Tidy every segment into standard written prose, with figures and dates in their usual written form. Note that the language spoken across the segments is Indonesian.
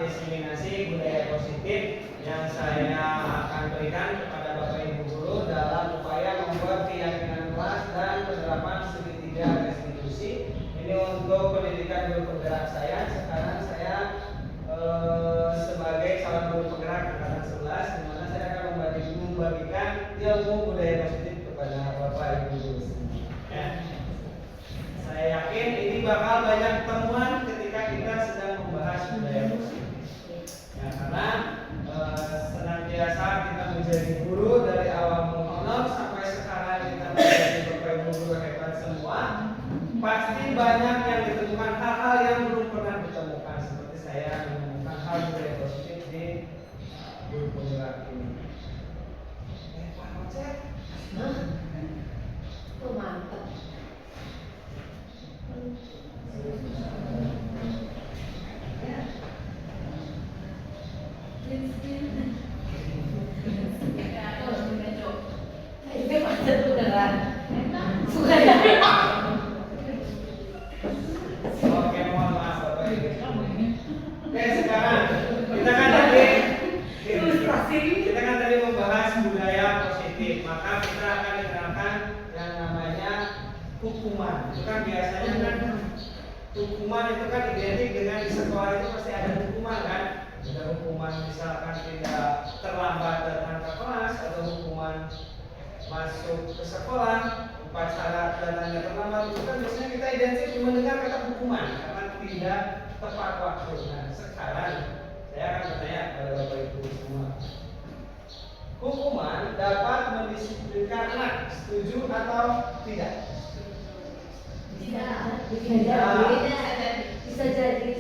diseminasi budaya positif yang saya akan berikan kepada Bapak Ibu guru dalam upaya membuat keyakinan kelas dan penerapan segitiga restitusi. Ini untuk pendidikan guru penggerak saya. Sekarang saya sebagai calon guru penggerak angkatan 11, di mana saya akan membagikan ilmu budaya positif kepada Bapak Ibu guru semua. Ya. Saya yakin ini bakal banyak temuan ketika kita sedang membahas budaya positif. Ya, karena senantiasa kita menjadi guru dari awal mengenal sampai sekarang kita menjadi Bapak Ibu guru hebat semua. Pasti banyak yang ditemukan hal-hal yang belum pernah ditemukan, seperti saya menemukan hal budaya positif di guru penggerak ini. Pak Ocek, itu mantap. Itu macet beneran. Suka ya? Oke, mohon maaf Bapak Ibu. Oke, sekarang kita kan tadi membahas budaya positif, maka kita akan menerapkan yang namanya hukuman. Itu kan biasanya kan hukuman itu kan identik dengan di sekolah itu pasti ada hukuman kan? Ada hukuman misalkan tidak terlambat datang ke kelas, atau hukuman masuk ke sekolah, upacara datangnya terlambat. Itu kan biasanya kita identik mendengar kata hukuman karena tidak tepat waktu. Nah, sekarang saya akan bertanya kepada Bapak Ibu semua. Hukuman dapat mendisiplinkan anak, setuju atau tidak? Bisa jadi.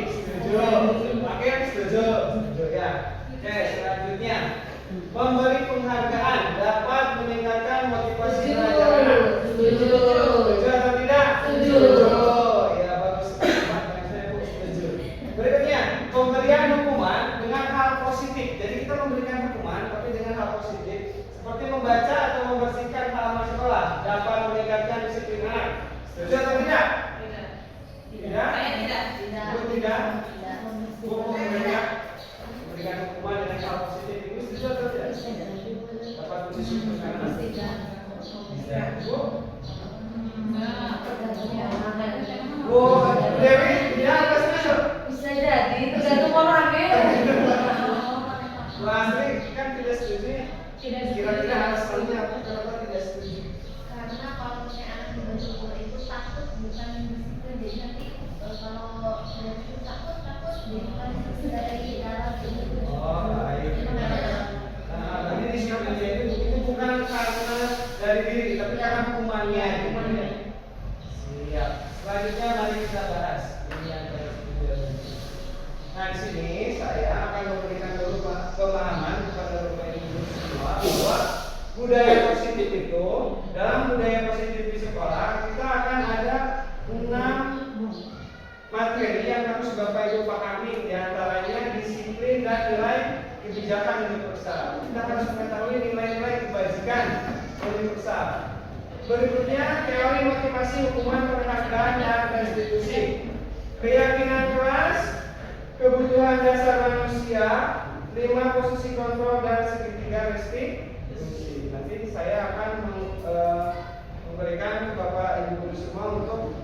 Setuju. Oke, setuju ya. Oke, selanjutnya memberi penghargaan dapat meningkatkan motivasi belajar anak. Setuju atau tidak? Setuju. Ya, bagus. Saya setuju. Berikutnya, pemberian hukuman dengan hal positif. Jadi kita memberikan hukuman tapi dengan hal positif, seperti membaca atau membersihkan halaman sekolah dapat meningkatkan disiplin anak. Setuju atau tidak? Tidak. Tidak. Memberikan hukuman dengan hal positif itu setuju atau tidak? Dapat disiplin anak. Bisa. Bu Dewi, tidak apa setuju? Bisa jadi, tergantung orangnya. Bu Asri kan tidak setuju. Kira-kira alasannya apa kenapa tidak setuju? Karena kalau misalnya anak dibentuk itu takut bukan disiplin, jadi nanti kalau sudah itu takut jadi bukan sudah lagi dalam begitu. Oh, baik. Nah, berarti disiplinnya itu bukan karena dari diri, tapi karena hukumannya. Siap. Selanjutnya mari kita bahas ini yang dari. Nah, di sini saya akan memberikan dulu pemahaman kepada Bapak Ibu semua bahwa budaya positif itu, dalam budaya positif di sekolah kita akan ada 6 materi yang harus Bapak Ibu pahami, diantaranya disiplin dan nilai kebijakan universal. Kita harus mengetahui nilai-nilai kebajikan universal. Berikutnya teori motivasi, hukuman, penghargaan dan restitusi, keyakinan kelas, kebutuhan dasar manusia, 5 posisi kontrol dan segitiga restitusi. Nanti saya akan memberikan ke Bapak Ibu guru semua untuk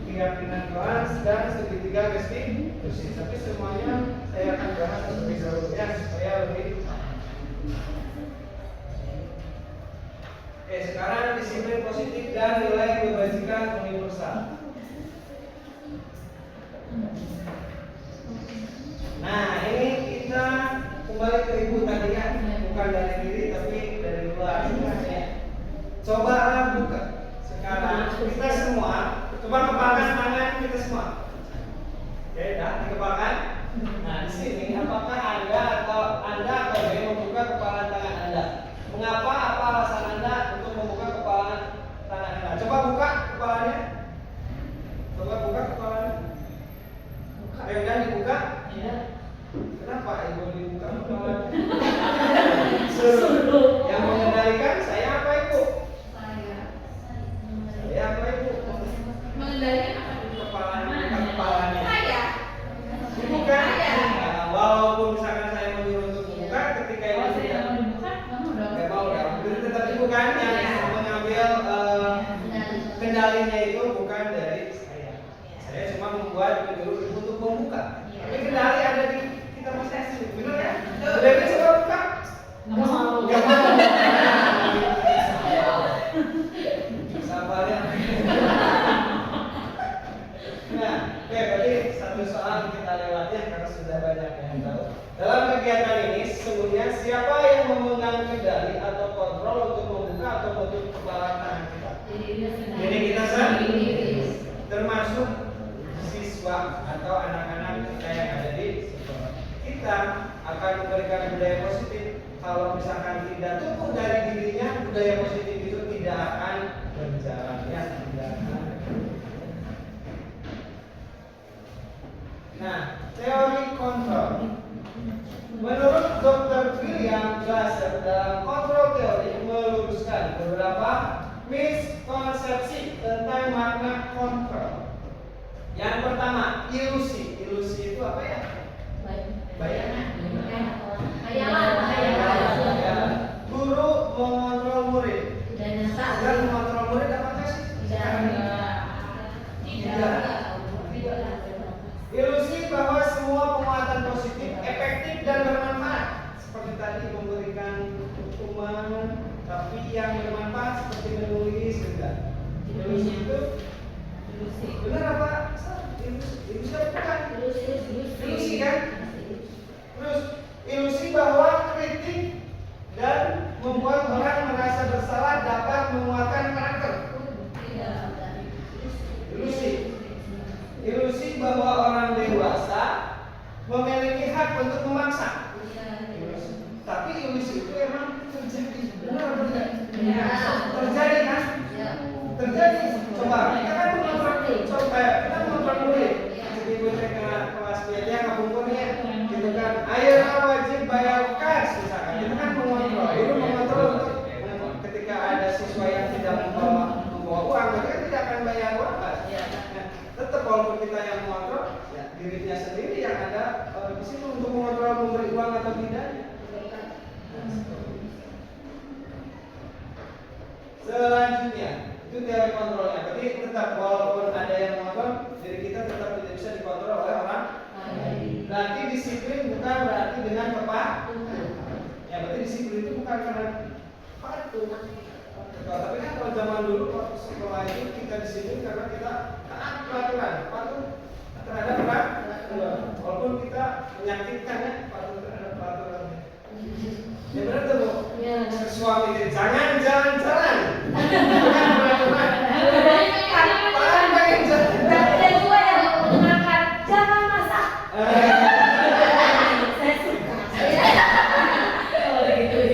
keyakinan kelas dan segitiga restitusi. Tapi semuanya saya akan bahas lebih dahulu ya supaya lebih. Oke, sekarang disiplin positif dan nilai kebajikan universal. Nah, ini kita kembali ke ibu tadi ya, bukan dari diri tapi dari luar. Coba buka. Sekarang kita semua coba kepalkan tangan kita semua. Oke, dah dikepalkan. Nah, di sini apakah Anda atau dia membuka kepala tangan Anda? Mengapa? Apa alasan Anda untuk membuka kepala tangan Anda? Coba buka kepalanya. Coba buka kepalanya. Ayo dan dibuka. Ya. Kenapa ibu dibuka kepalanya? Suruh. Yang mengendalikan saya apa ibu? Saya apa ibu? mengendalikan apa? Kepalanya, bukan kepalanya. Saya. Bukan. yang tahu. Dalam kegiatan ini sesungguhnya siapa yang memegang kendali atau kontrol untuk membuka atau menutup kepala tangan kita? Jadi kita sendiri, termasuk siswa atau anak-anak kita yang ada di sekolah. Kita akan memberikan budaya positif. Kalau misalkan tidak tumbuh dari dirinya, budaya positif itu tidak akan berjalan, ya, tidak akan. Nah, teori kontrol. Menurut Dr. William Glasser dalam kontrol teori meluruskan beberapa miskonsepsi tentang makna kontrol. Yang pertama, ilusi. Ilusi itu apa ya? Bayangan. Guru mengontrol murid. Dan mengontrol murid apakah sih? Tidak. Ilusi bahwa semua penguatan positif efektif dan bermanfaat. Seperti tadi memberikan hukuman, tapi yang bermanfaat seperti menulis juga. Ilusi itu benar apa? Ilusi bukan? Ilusi kan? Terus ilusi bahwa kritik dan membuat orang merasa bersalah dapat menguatkan karakter. Ilusi bahwa orang dewasa memiliki hak untuk memaksa. Tapi ilusi itu emang terjadi. Benar atau tidak? Terjadi kan? Terjadi. Coba kita kan kita mengontrol murid. Jadi bocah kelas media kabupaten gitu kan. Ayo wajib bayar kas misalkan. Kita kan mengontrol. Itu mengontrol untuk ketika ada siswa yang tidak membawa uang, mereka tidak akan bayar uang kas. Tetap walaupun kita yang mengontrol, ya, dirinya sendiri yang ada di situ untuk mengontrol memberi uang atau tidak. Selanjutnya itu teori kontrolnya. Berarti tetap walaupun ada yang mengontrol, diri kita tetap tidak bisa dikontrol oleh orang. Berarti disiplin bukan berarti dengan kepatuhan. Ya berarti disiplin itu bukan karena patuh. Tapi kan kalau zaman dulu waktu sekolah itu kita disiplin karena kita taat peraturan, patuh terhadap peraturan. Walaupun kita menyakitkan ya, patuh terhadap peraturan. Ya benar tuh Bu. Suami itu jangan jalan-jalan. Bukan peraturan. Paling pengen jalan. Dan juga yang menggunakan jangan masak. Saya suka. Oh gitu.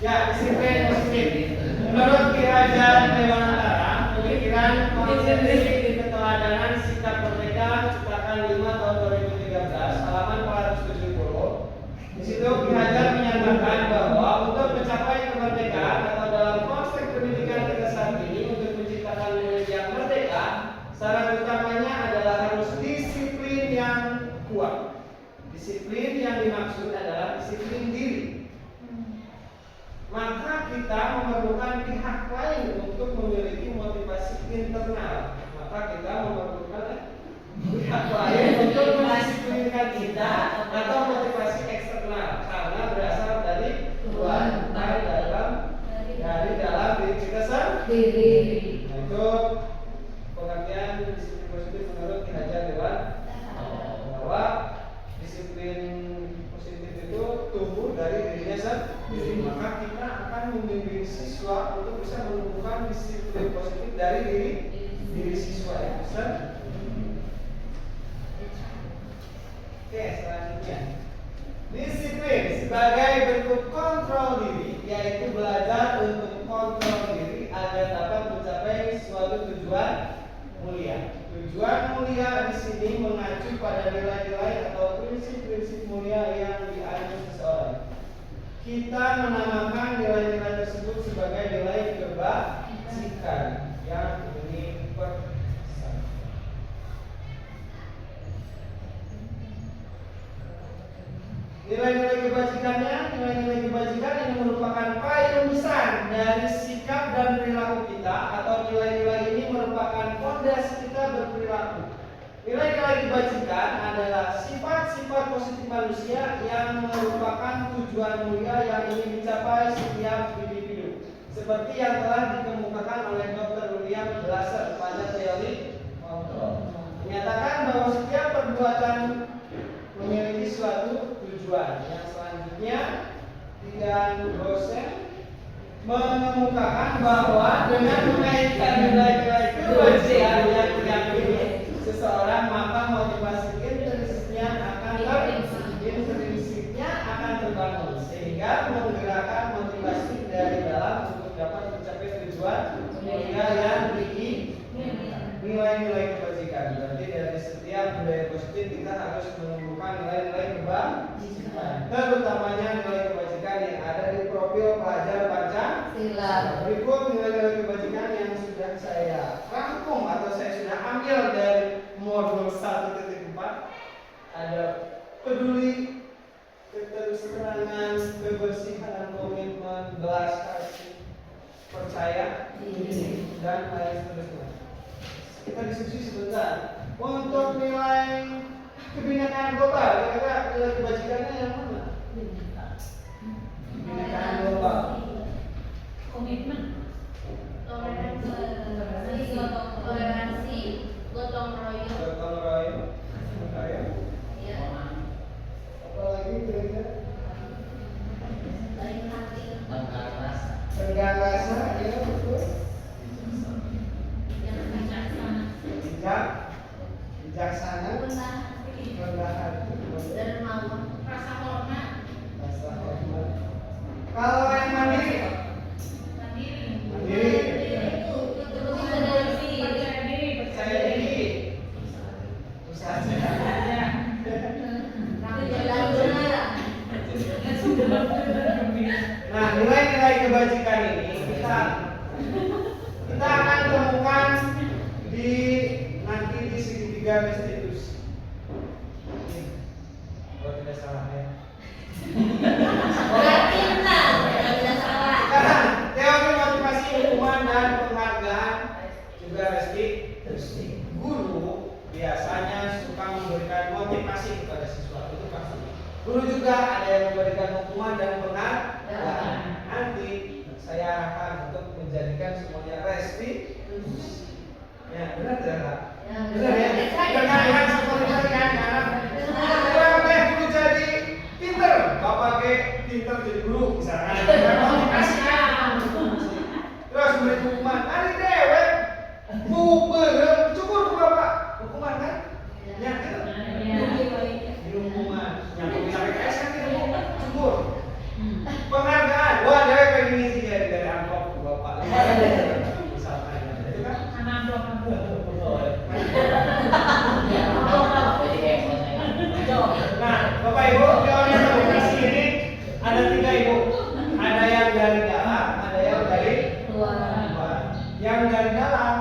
Ya, disiplin positif. Menurut Ki Hajar Dewantara, pemikiran konsepsi keteladanan sikap merdeka cetakan 5 tahun 2013 halaman 470. Di situ Ki Hajar menyatakan bahwa untuk mencapai kemerdekaan atau dalam konteks pendidikan kita saat ini untuk menciptakan murid yang merdeka, syarat utamanya adalah harus disiplin yang kuat. Disiplin yang dimaksud adalah disiplin diri. Maka kita memerlukan pihak lain untuk memiliki motivasi internal. Maka kita memerlukan pihak lain untuk mendisiplinkan kita atau motivasi eksternal karena berasal dari Tuhan dari dalam diri kita sendiri. Nah, itu pengertian disiplin positif menurut Ki Hajar Dewantara bahwa disiplin positif itu tumbuh dari dirinya sendiri. Maka kita akan membimbing siswa untuk bisa menumbuhkan disiplin positif dari diri siswa itu sendiri. Oke, selanjutnya disiplin sebagai bentuk kontrol diri, yaitu belajar untuk kontrol diri agar dapat mencapai suatu tujuan mulia. Tujuan mulia di sini mengacu pada nilai-nilai atau prinsip-prinsip mulia yang dianut seseorang. Kita menamakan nilai-nilai tersebut sebagai nilai kebajikan yang ini nilai-nilai kebajikan ini merupakan payung besar dari sikap dan perilaku kita, atau nilai-nilai ini merupakan fondasi kita berperilaku. Nilai-nilai kebajikan adalah sifat-sifat positif manusia yang merupakan tujuan mulia yang ingin dicapai setiap individu, seperti yang telah dikemukakan oleh Dr. William Glasser pada teori kontrol. perbuatan memiliki suatu tujuan. Yang selanjutnya, tiga dosen mengemukakan bahwa dengan mengaitkan nilai-nilai kebajikan yang diyakini seseorang, maka motivasi intrinsiknya akan terbangun, sehingga menggerakkan motivasi dari dalam untuk dapat mencapai tujuan mulia yang nilai-nilai kebajikan. Berarti dari setiap budaya positif kita harus menumbuhkan nilai-nilai kebajikan, terutamanya nilai kebajikan yang ada di profil pelajar Pancasila. Berikut nilai-nilai kebajikan yang sudah saya rangkum atau saya sudah ambil dari modul 1.4. Ada peduli, keterus-terangan, kebersihan, komitmen, belas kasih, percaya, dan lain sebagainya. Kita diskusi sebentar. Untuk nilai kebinekaan global, kira-kira nilai kebajikannya yang mana? Kebinekaan global. Komitmen. Toleransi, gotong royong. Gotong royong. Percaya. Ya. Apa lagi kira-kira? Baik hati. Tenggang rasa, ya betul. Yang bijaksana. Bijaksana. Rendah hati. Dermawan. Rasa hormat. Rasa hormat. Kalau yang mandiri, mandiri. Percaya diri. Usaha. Nah, nilai-nilai kebajikan ini kita akan temukan nanti di segitiga restitusi. Kalau tidak salah ya. Berarti benar, tidak salah. Sekarang teori motivasi hukuman dan penghargaan juga restitusi. Guru biasanya suka memberikan motivasi kepada siswa, itu pasti. Guru juga ada yang memberikan hukuman dan penghargaan. Nanti saya arahkan untuk menjadikan semuanya restitusi. Ya, benar tidak? Benar ya? Dengan seperti tadi kan, karena guru jadi pinter, bapak pinter jadi guru, misalkan. Motivasi kan. Terus memberi hukuman, ada dewek, cukup bapak, hukuman kan? Ya, itu. Di hukuman, yang sampai PKS kan itu cukup. Penghargaan, wah dewek kayak gini sih dari amplop bapak. Misalkan, itu kan? Nah, Bapak Ibu, teori motivasi ini ada 3 Ibu. Ada yang dari dalam, ada yang dari luar. Yang dari dalam,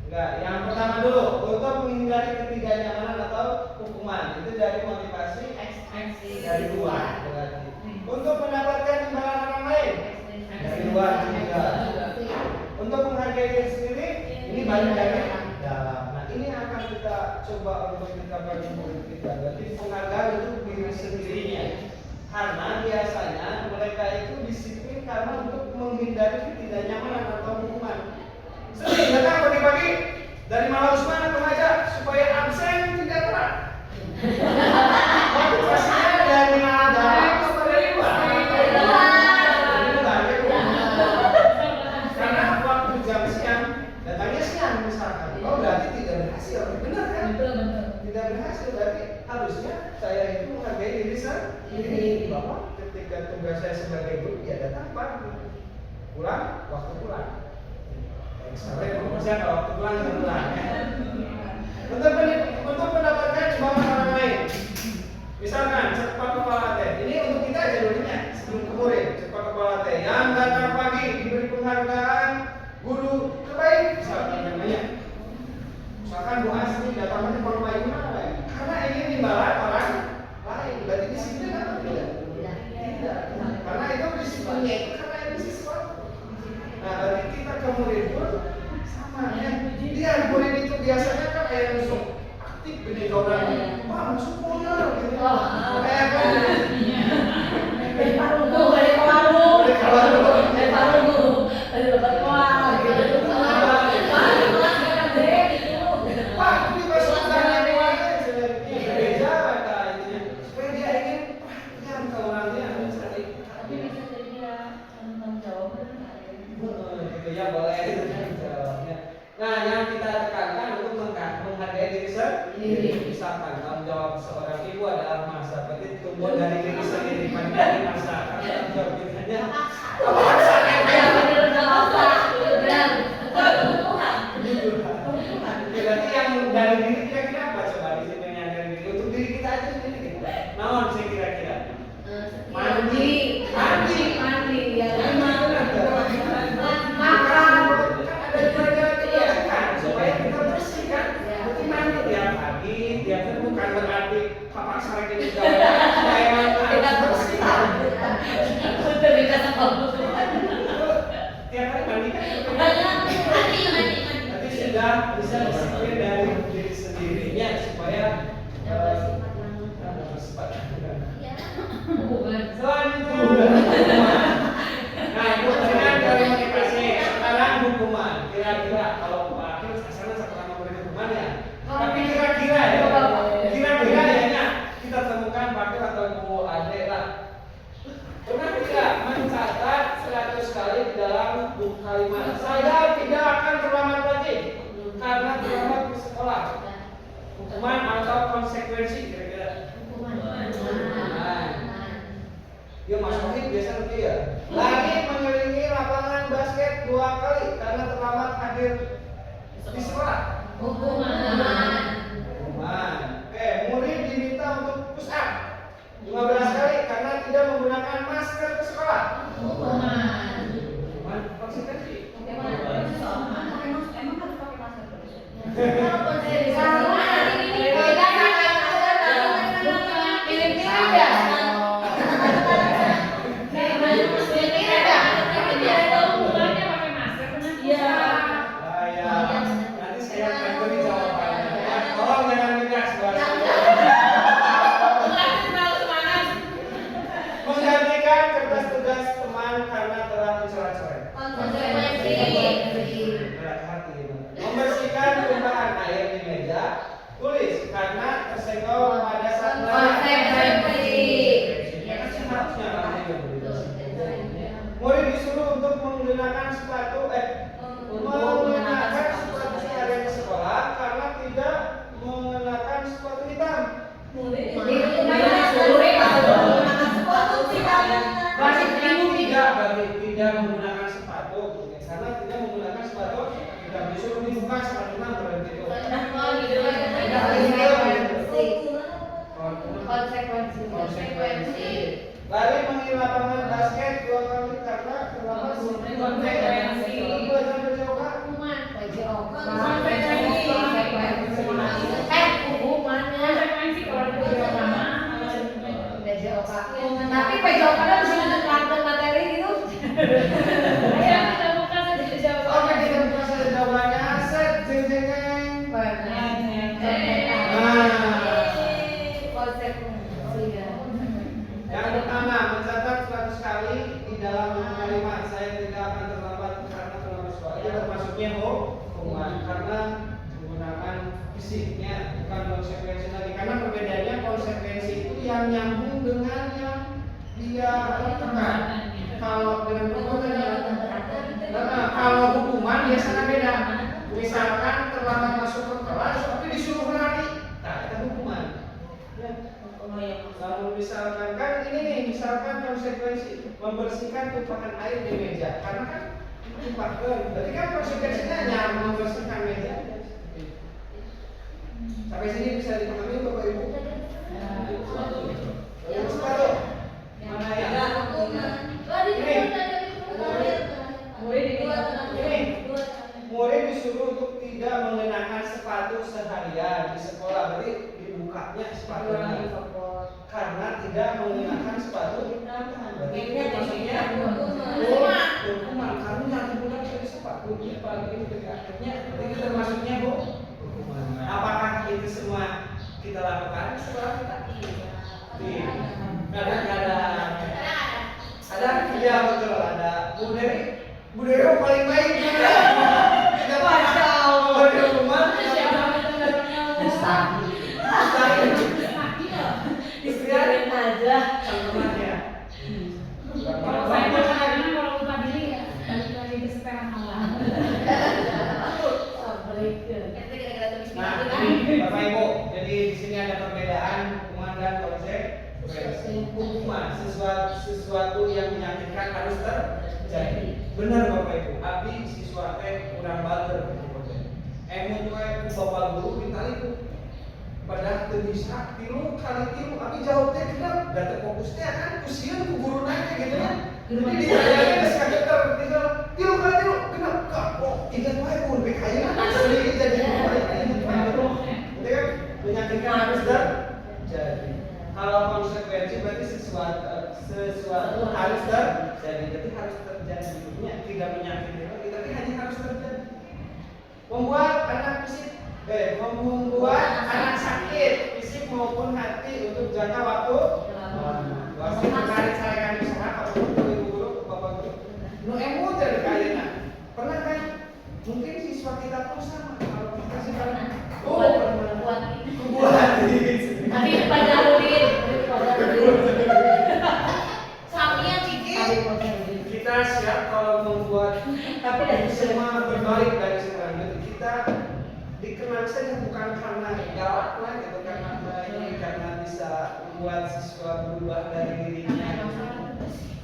enggak. Yang pertama dulu, untuk menghindari ketidaknyamanan atau hukuman, itu dari motivasi dari luar. Berarti. Untuk mendapatkan imbalan orang lain dari luar juga. Untuk menghargai diri sendiri, ini balik dari dalam. Nah, ini akan kita coba untuk kita bagi murid kita. Berarti penghargaan itu diri sendirinya. Karena biasanya mereka itu disiplin karena untuk menghindari ketidaknyamanan atau hukuman. Sering datang pagi-pagi dari Malang ke Maja supaya absen tidak telat. Motivasinya dari dalam atau dari luar? Karena waktu jam siang datangnya siang misalkan. Oh berarti tidak berhasil, benar kan? Tidak berhasil, berarti harusnya saya itu menghargai diri sendiri bahwa ketika tugas saya sebagai guru ya datang pagi, pulang waktu pulang. Sampai misalnya kalau waktu pulang ya pulang. Untuk mendapatkan imbalan orang lain, misalkan cepat kepala teh. Ini untuk kita aja dulunya sebelum ke murid. Cepat kepala teh yang datang pagi diberi penghargaan guru terbaik, misalkan namanya. Misalkan Bu Asmi datang pagi kalau baik mana? Karena ingin imbalan orang lain. Berarti disiplin atau tidak? Tidak. Karena itu disiplinnya itu karena itu sesuatu. Nah, berarti kita ke murid pun sama ya. Dia murid itu biasanya kan kayak langsung aktif gini orang. Wah, masuk bola gitu. Kayak kan. Pak, ini masuk sendiri. Misalkan tanggung jawab seorang ibu adalah masak, berarti tumbuh dari diri sendiri, bukan dari masak. Karena tanggung jawab diri hanya Ya benar benar. berarti yang dari diri kira-kira apa coba di sini yang dari diri untuk diri kita aja sendiri gitu. Naon sih kira-kira? Mandi Ya makan kan ada kewajiban supaya kita bersih kan. Berarti mandi tiap pagi, tiap hari bukan berarti papak sarek ini jauh supaya harus bersih. Betul dikata kamu. Tiap hari mandi kan. Mandi. Tapi sudah bisa disiplin dari diri sendirinya supaya bersifat. Bukan. Selanjutnya, nah itu dengan dari motivasi. Sekarang hukuman. Kira-kira kalau Pak Akil sana sekarang memberi hukuman ya. Tapi kira-kira ya, kita temukan Pak Akil atau Bu Ade lah. Pernah tidak mencatat 100 kali di dalam buku kalimat saya tidak akan terlambat lagi karena terlambat ke sekolah. Hukuman atau konsekuensi kira-kira. Ya Mas Wahid biasa ngerti ya. Lagi mengelilingi lapangan basket 2 kali karena terlambat hadir di sekolah. Hukuman. Oke, murid diminta untuk push up 15 kali karena tidak menggunakan masker ke sekolah. Hukuman. Konsekuensi. Emang harus pakai masker terus. Nanti saya akan beri jawabannya. Ya, tolong jangan ngegas menggantikan kertas tugas teman karena telah dicoret-coret. Berat hati. Membersihkan tumpahan air di meja. Tulis karena tersenggol pada saat murid disuruh untuk menggunakan sepatu seharian di sekolah karena tidak mengenakan sepatu hitam. Tidak menggunakan sepatu karena tidak menggunakan sepatu tidak disuruh dibuka sepatu berarti itu. Konsekuensi. Lari mengi lapangan basket 2 kali karena terlambat. Konsekuensi. Belajar berjauh. Tapi jawabannya bisa menerangkan materi gitu. Ayo kita buka saja jawabannya. Oke, kita buka saja jawabannya. Set, jeng. Yang pertama, mencatat 100 kali di dalam kalimat saya tidak akan terlambat karena terlambat sekolah. Itu termasuknya hukuman karena menggunakan fisiknya bukan konsekuensi lagi. Karena perbedaannya konsekuensi itu yang nyambung dengan yang dia lakukan. Kalau dengan hukuman kalau hukuman biasanya beda. Misalkan terlambat masuk ke kelas tapi disuruh lari, nah itu hukuman. Kalau misalkan kan ini nih, misalkan konsekuensi membersihkan tumpahan air di meja, karena kan tumpahkan, berarti kan konsekuensinya hanya membersihkan meja. Sampai sini bisa dipahami Bapak Ibu? Sepatu. Mana ya? Murid disuruh untuk tidak mengenakan sepatu seharian di sekolah, berarti dibukanya sepatunya karena tidak menggunakan sepatu. Berarti itu maksudnya hukuman karena nggak digunakan dari sepatu dia pagi itu akhirnya itu termasuknya hukuman. Apakah itu semua kita lakukan setelah kita? Tidak. Kadang-kadang ada ya betul ada Bu Dewi paling baik juga. Kita pasal di rumah. Istirahat aja. Contohnya. Kalau saya kadang-kadang kalau lupa diri ya balik lagi ke setelan malam. Kita tulis Nah, ini Bapak Ibu, jadi di sini ada perbedaan hukuman dan konsekuensi. Hukuman sesuatu yang menyakitkan harus terjadi. Benar Bapak Ibu, abdi siswa teh kurang bager. Emun we Bapak guru minta itu. Padahal teu bisa tilu kali tilu, abdi jauh teh tidak dan fokus teh kan kusieun ku guru nanya gitu ya. Jadi ditanya geus kageter tinggal tilu kali tilu kenapa kak? Oh, ingat wae mun BKI asli jadi menyakitkan harus terjadi. Kalau konsekuensi berarti sesuatu harus terjadi, jadi harus terjadi. Tidak menyakiti, tapi hanya harus terjadi. Membuat anak sakit fisik maupun hati untuk jangka waktu. Pasti mencari-carikan usaha apapun guru, bapak guru. Nu emu dari kayaknya. Pernah kan? Mungkin siswa kita pun sama. Kalau kita sekarang buat Tapi pada Rudin, Samia Ciki. kita siap kalau membuat tapi dari semua berbalik dari sekarang. Jadi kita dikenal saja bukan karena galak lah gitu, karena baik, karena bisa membuat siswa berubah dari dirinya.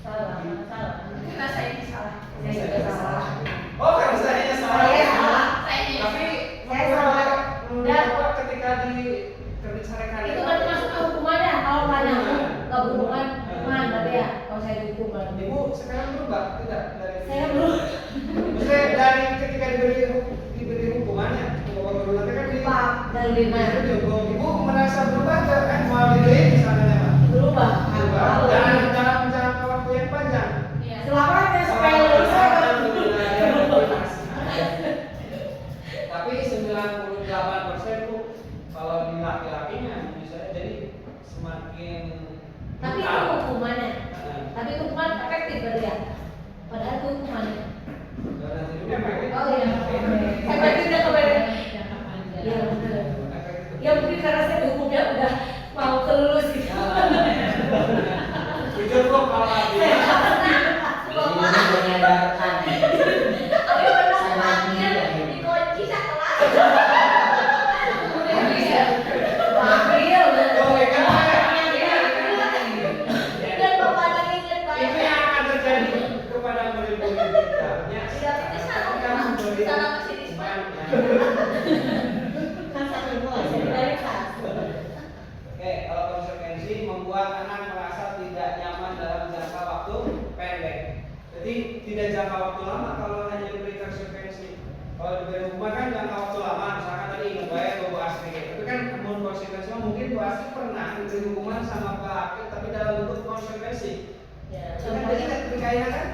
salah. Karena saya ini salah. Saya juga salah. Oh, karena saya salah. Saya salah. Tapi Saya salah. dan ketika dicarikan Itu kan masuk hukumannya. Kalau tanya nggak berhubungan hukuman berarti ya. Kalau saya dihukum Ibu sekarang berubah tidak dari saya belum. maksudnya dari ketika diberi hukumannya bapak guru nanti kan Pak dari lima ibu merasa berubah kan mau diberi misalnya Pak? berubah. Dalam jangka waktu yang panjang. Selamanya supaya lulus Tapi 98% tuh kalau di laki-lakinya misalnya jadi semakin tapi itu brutal. hukumannya. Tapi itu hukuman efektif berarti ya. Padahal itu hukumannya. Oh iya. Efektifnya kepada. Iya benar. Ya mungkin karena saya dihukumnya udah mau kelulus gitu. Jujur kok kalau ada Dikunci setelah. Dan bapak lagi ingat itu banyak. yang akan terjadi kepada murid-murid kita. Ya, Tidak bisa salah. kamu beri Salah masih di hukuman. Oke, kalau konsekuensi membuat anak merasa tidak nyaman dalam jangka waktu pendek. Jadi tidak jangka waktu lama kalau hanya diberi konsekuensi. Kalau diberi hukuman kan jangka waktu lama. Misalkan tadi ingat bayar Bu Asri. Tapi kan namun konsekuensi mungkin Bu Asri pernah diberi hukuman sama Pak Akil tapi dalam bentuk konsekuensi. Kan tadi kan berkaitan kan?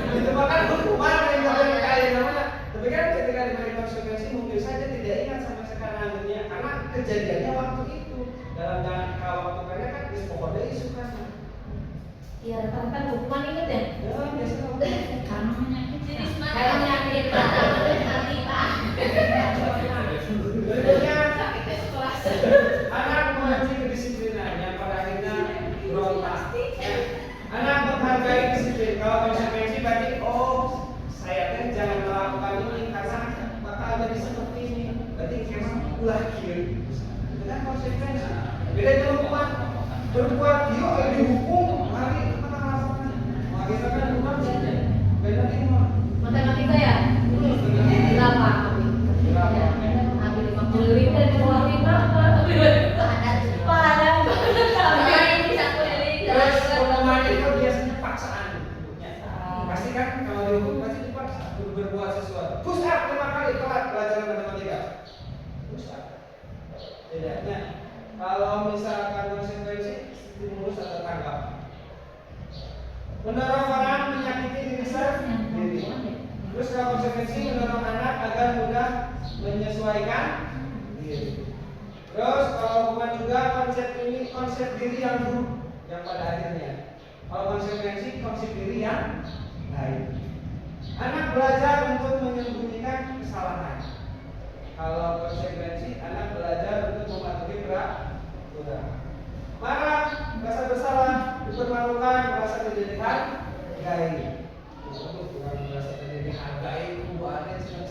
Itu bahkan hukuman yang tidak berkaitan namanya. Tapi kan ketika diberi konsekuensi mungkin saja tidak ingat sampai sekarang karena kejadiannya waktu itu dalam jangka waktu pendek kan pokoknya isu kan. Iya, rata-rata hukuman inget ya? Ya biasanya Karena menyakiti. Karena menyakiti mata dan hati Pak. sebenarnya anak mengerti kedisiplinan yang pada akhirnya berontak. Anak menghargai disiplin. Kalau konsekuensi berarti saya teh jangan melakukan ini karena bakal jadi seperti ini. Berarti memang ulah kieu. Itu kan konsekuensi. Beda dengan hukuman. Berbuat kieu dihukum hari itu kata alasannya. Kita kan bukan saja. Beda ini. Matematika ya? Berapa? Berapa? Ambil 50 dan bawah 5 padan. Ini satu ini. Terus hukuman itu biasanya paksaan. Pasti kan kalau dihukum pasti dipaksa berbuat sesuatu. Push up 5 kali telat pelajaran matematika. Push up. Bedanya kalau misalkan konsekuensi stimulus atau tanggapan. Mendorong orang menyakiti diri sendiri. Terus kalau konsekuensi mendorong anak agar mudah menyesuaikan diri. Terus kalau hukuman juga konsep diri yang buruk yang pada akhirnya. Kalau konsekuensi konsep diri yang baik. Anak belajar untuk menyembunyikan kesalahan. Kalau konsekuensi anak belajar untuk mematuhi peraturan. Marah, merasa bersalah, dipermalukan, merasa tidak dihargai. Bukan merasa tidak dihargai, buatnya sedang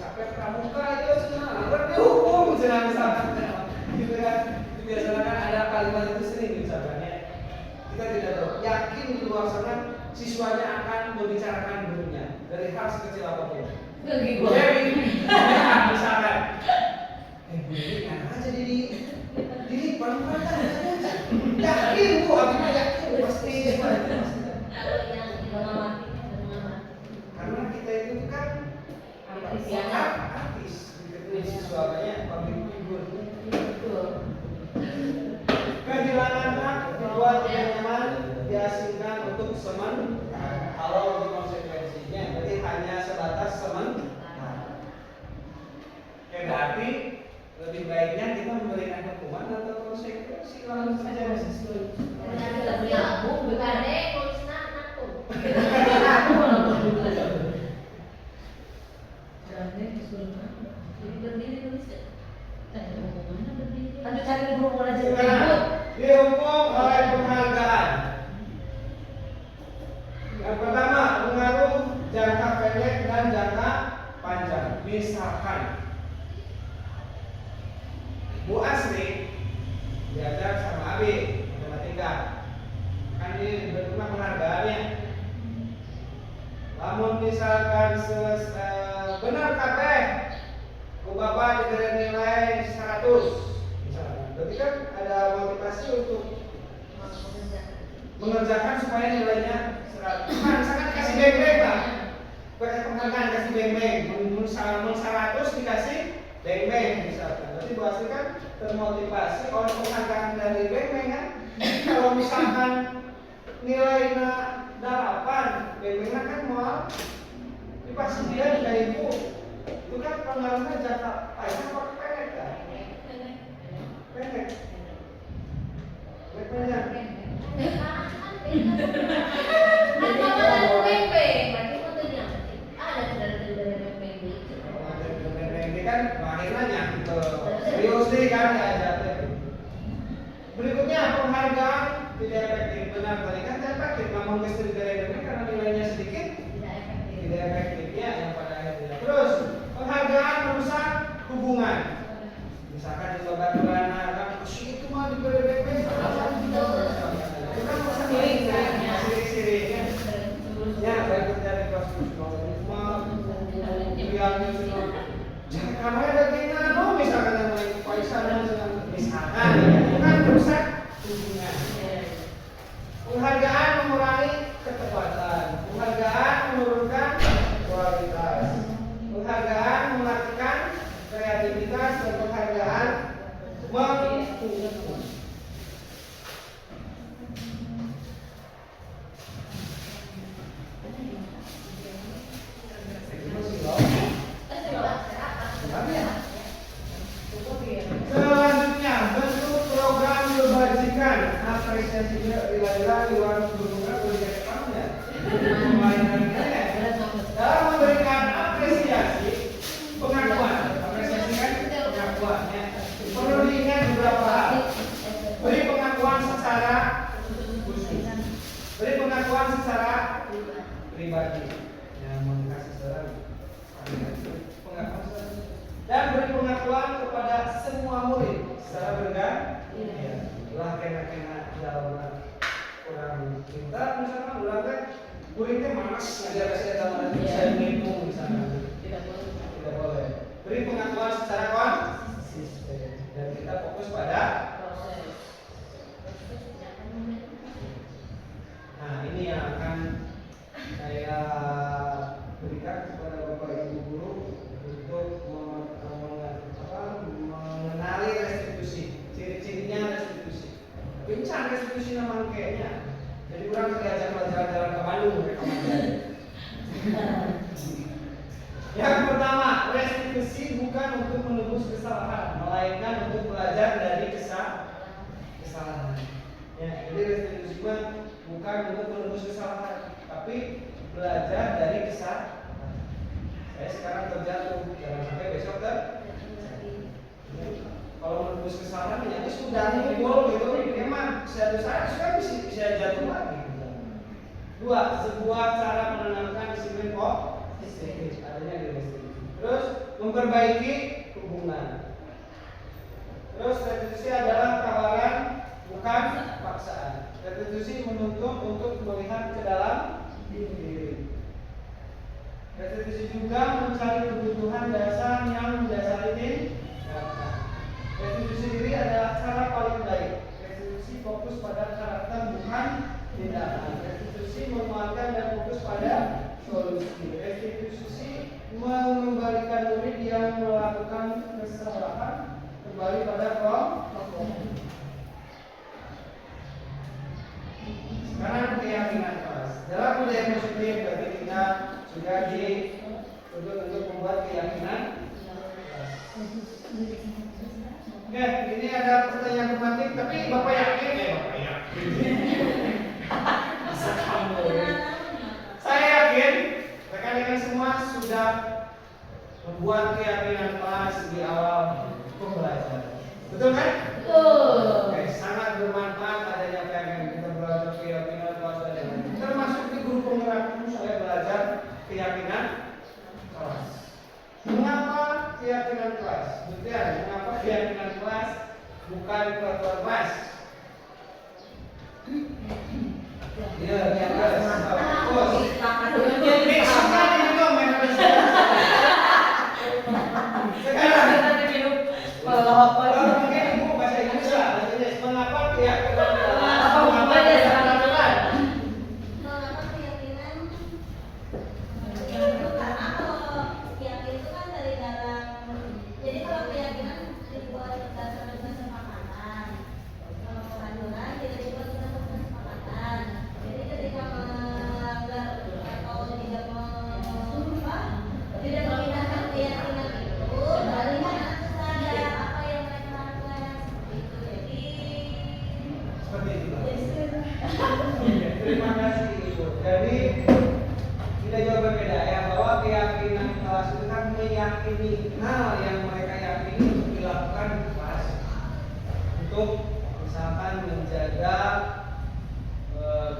pramuka itu senang, berdihukum misalnya gitu kan. Itu biasanya kan ada kalimat itu sering misalkan ya. Kita tidak tahu, yakin di luar sana siswanya akan membicarakan gurunya dari hal sekecil apapun. Gigi Ya ini, misalkan, bu ini kan aja di pramuka kan aja. Yakin bu, artinya yakin pasti. Kalau yang mengamati. Karena kita itu kan artis, gitu siswanya public figure. Betul. Kehilangan hak dibuat tidak nyaman diasingkan untuk kalau untuk konsekuensinya berarti hanya sebatas berarti lebih baiknya kita memberikan hukuman atau konsekuensi langsung saja sesuai. Dihukum oleh penghargaan. Yang pertama, pengaruh jangka pendek dan jangka panjang. Misalkan Bu Asri diajar sama Abi matematika, kan ini berguna penghargaannya. Namun misalkan benar kabeh, ku bapak diberi nilai 100. Berarti kan ada motivasi untuk mengerjakan supaya nilainya 100. Misalkan dikasih beng-beng lah, penghargaan kasih beng-beng, mun 100 dikasih beng-beng misalkan. Berarti Bu Asri kan termotivasi oleh penghargaan dari beng-beng kan. Kalau misalkan nilainya 8, beng-bengnya kan mau dipaksa dia dari ibu. Itu kan pengaruhnya jangka panjang apa pendek kan? Pendek. Ini kan akhirnya serius nih kan berikutnya penghargaan tidak efektif. Benar tadi kan tidak efektif. Ngomong ke studi karena nilainya sedikit tidak efektif ya yang pada akhirnya. Terus penghargaan merusak hubungan. Misalkan di sobat berana kan itu mah diberi BP itu kan masa sirik-siriknya ya baik dari kelas karena ada tinggal misalkan yang lain Faisal misalkan itu kan merusak hubungan. Penghargaan mengurangi ketepatan, penghargaan menurunkan kualitas, penghargaan mematikan kreativitas, dan penghargaan menghukum. Selanjutnya, bentuk program kebajikan apresiasi bila-bila luar berbuka berikan depannya. Dalam memberikan apresiasi, pengakuan, apresiasi kan pengakuan ya. Perlu diingat beberapa hal. Beri pengakuan secara khusus, beri pengakuan secara pribadi, yang mengasih secara pengakuan dan beri pengakuan kepada semua murid secara bergantian. Ulah kena jalan kurang pintar misalkan, ulah kan muridnya malas ngajar saya dalam saya ngitung misalkan. Tidak boleh. Beri pengakuan secara konsisten dan kita fokus pada proses. Nah ini yang akan saya berikan kepada Bapak Ibu guru untuk mengenali restitusi, ciri-cirinya restitusi. Bincang restitusi nama kayaknya. Jadi orang diajak jalan-jalan ke Bandung mereka Yang pertama, restitusi bukan untuk menebus kesalahan, melainkan untuk belajar dari kesalahan. Ya, jadi restitusi bukan untuk menebus kesalahan, tapi belajar dari kesalahan. Saya sekarang terjatuh, jangan sampai besok kalau menebus kesalahan ya sudah ngumpul gitu, memang saya suka bisa jatuh lagi. Dua, sebuah cara menenangkan disiplin adanya di restitusi. Terus memperbaiki hubungan. Terus restitusi adalah tawaran, bukan paksaan. Restitusi menuntut untuk melihat ke dalam diri. Restitusi juga mencari kebutuhan dasar yang mendasari tindakan. Restitusi diri adalah cara paling baik. Restitusi fokus pada karakter bukan tindakan. Restitusi menguatkan dan fokus pada solusi. Restitusi mengembalikan murid yang melakukan kesalahan kembali pada pokok. Sekarang keyakinan keras. Dalam budaya positif berarti kita sudah untuk membuat keyakinan keras. Oke, ini ada pertanyaan tematik, tapi Bapak yakin ya? Bapak yakin. Saya yakin rekan-rekan semua sudah membuat keyakinan keras di awal pembelajaran. Betul kan? Betul. Oke, sangat bermanfaat adanya keyakinan. Kita belajar keyakinan keras dan termasuk di guru penggerak saya belajar keyakinan keras. Mengapa keyakinan keras? Betul, mengapa keyakinan keras bukan peraturan keras? Iya, yang keras. Mungkin ibu bahasa Inggris lah, bahasa Inggris. Mengapa keyakinan keras? Mengapa keyakinan keras? Mengapa keyakinan? Karena kalau keyakinan itu kan dari dalam. Jadi kalau keyakinan dibuat berdasarkan kesepakatan, kalau kehancuran tidak dibuat berdasarkan kesepakatan. Jadi ketika melanggar atau tidak tidak memindahkan keyakinan itu, dari mana sadar apa yang mereka lakukan seperti itu. Seperti itu. Jadi Terima kasih Ibu. Jadi kita juga berbeda ya, bahwa keyakinan kelas itu kan meyakini hal yang mereka yakini untuk dilakukan di kelas, untuk misalkan menjaga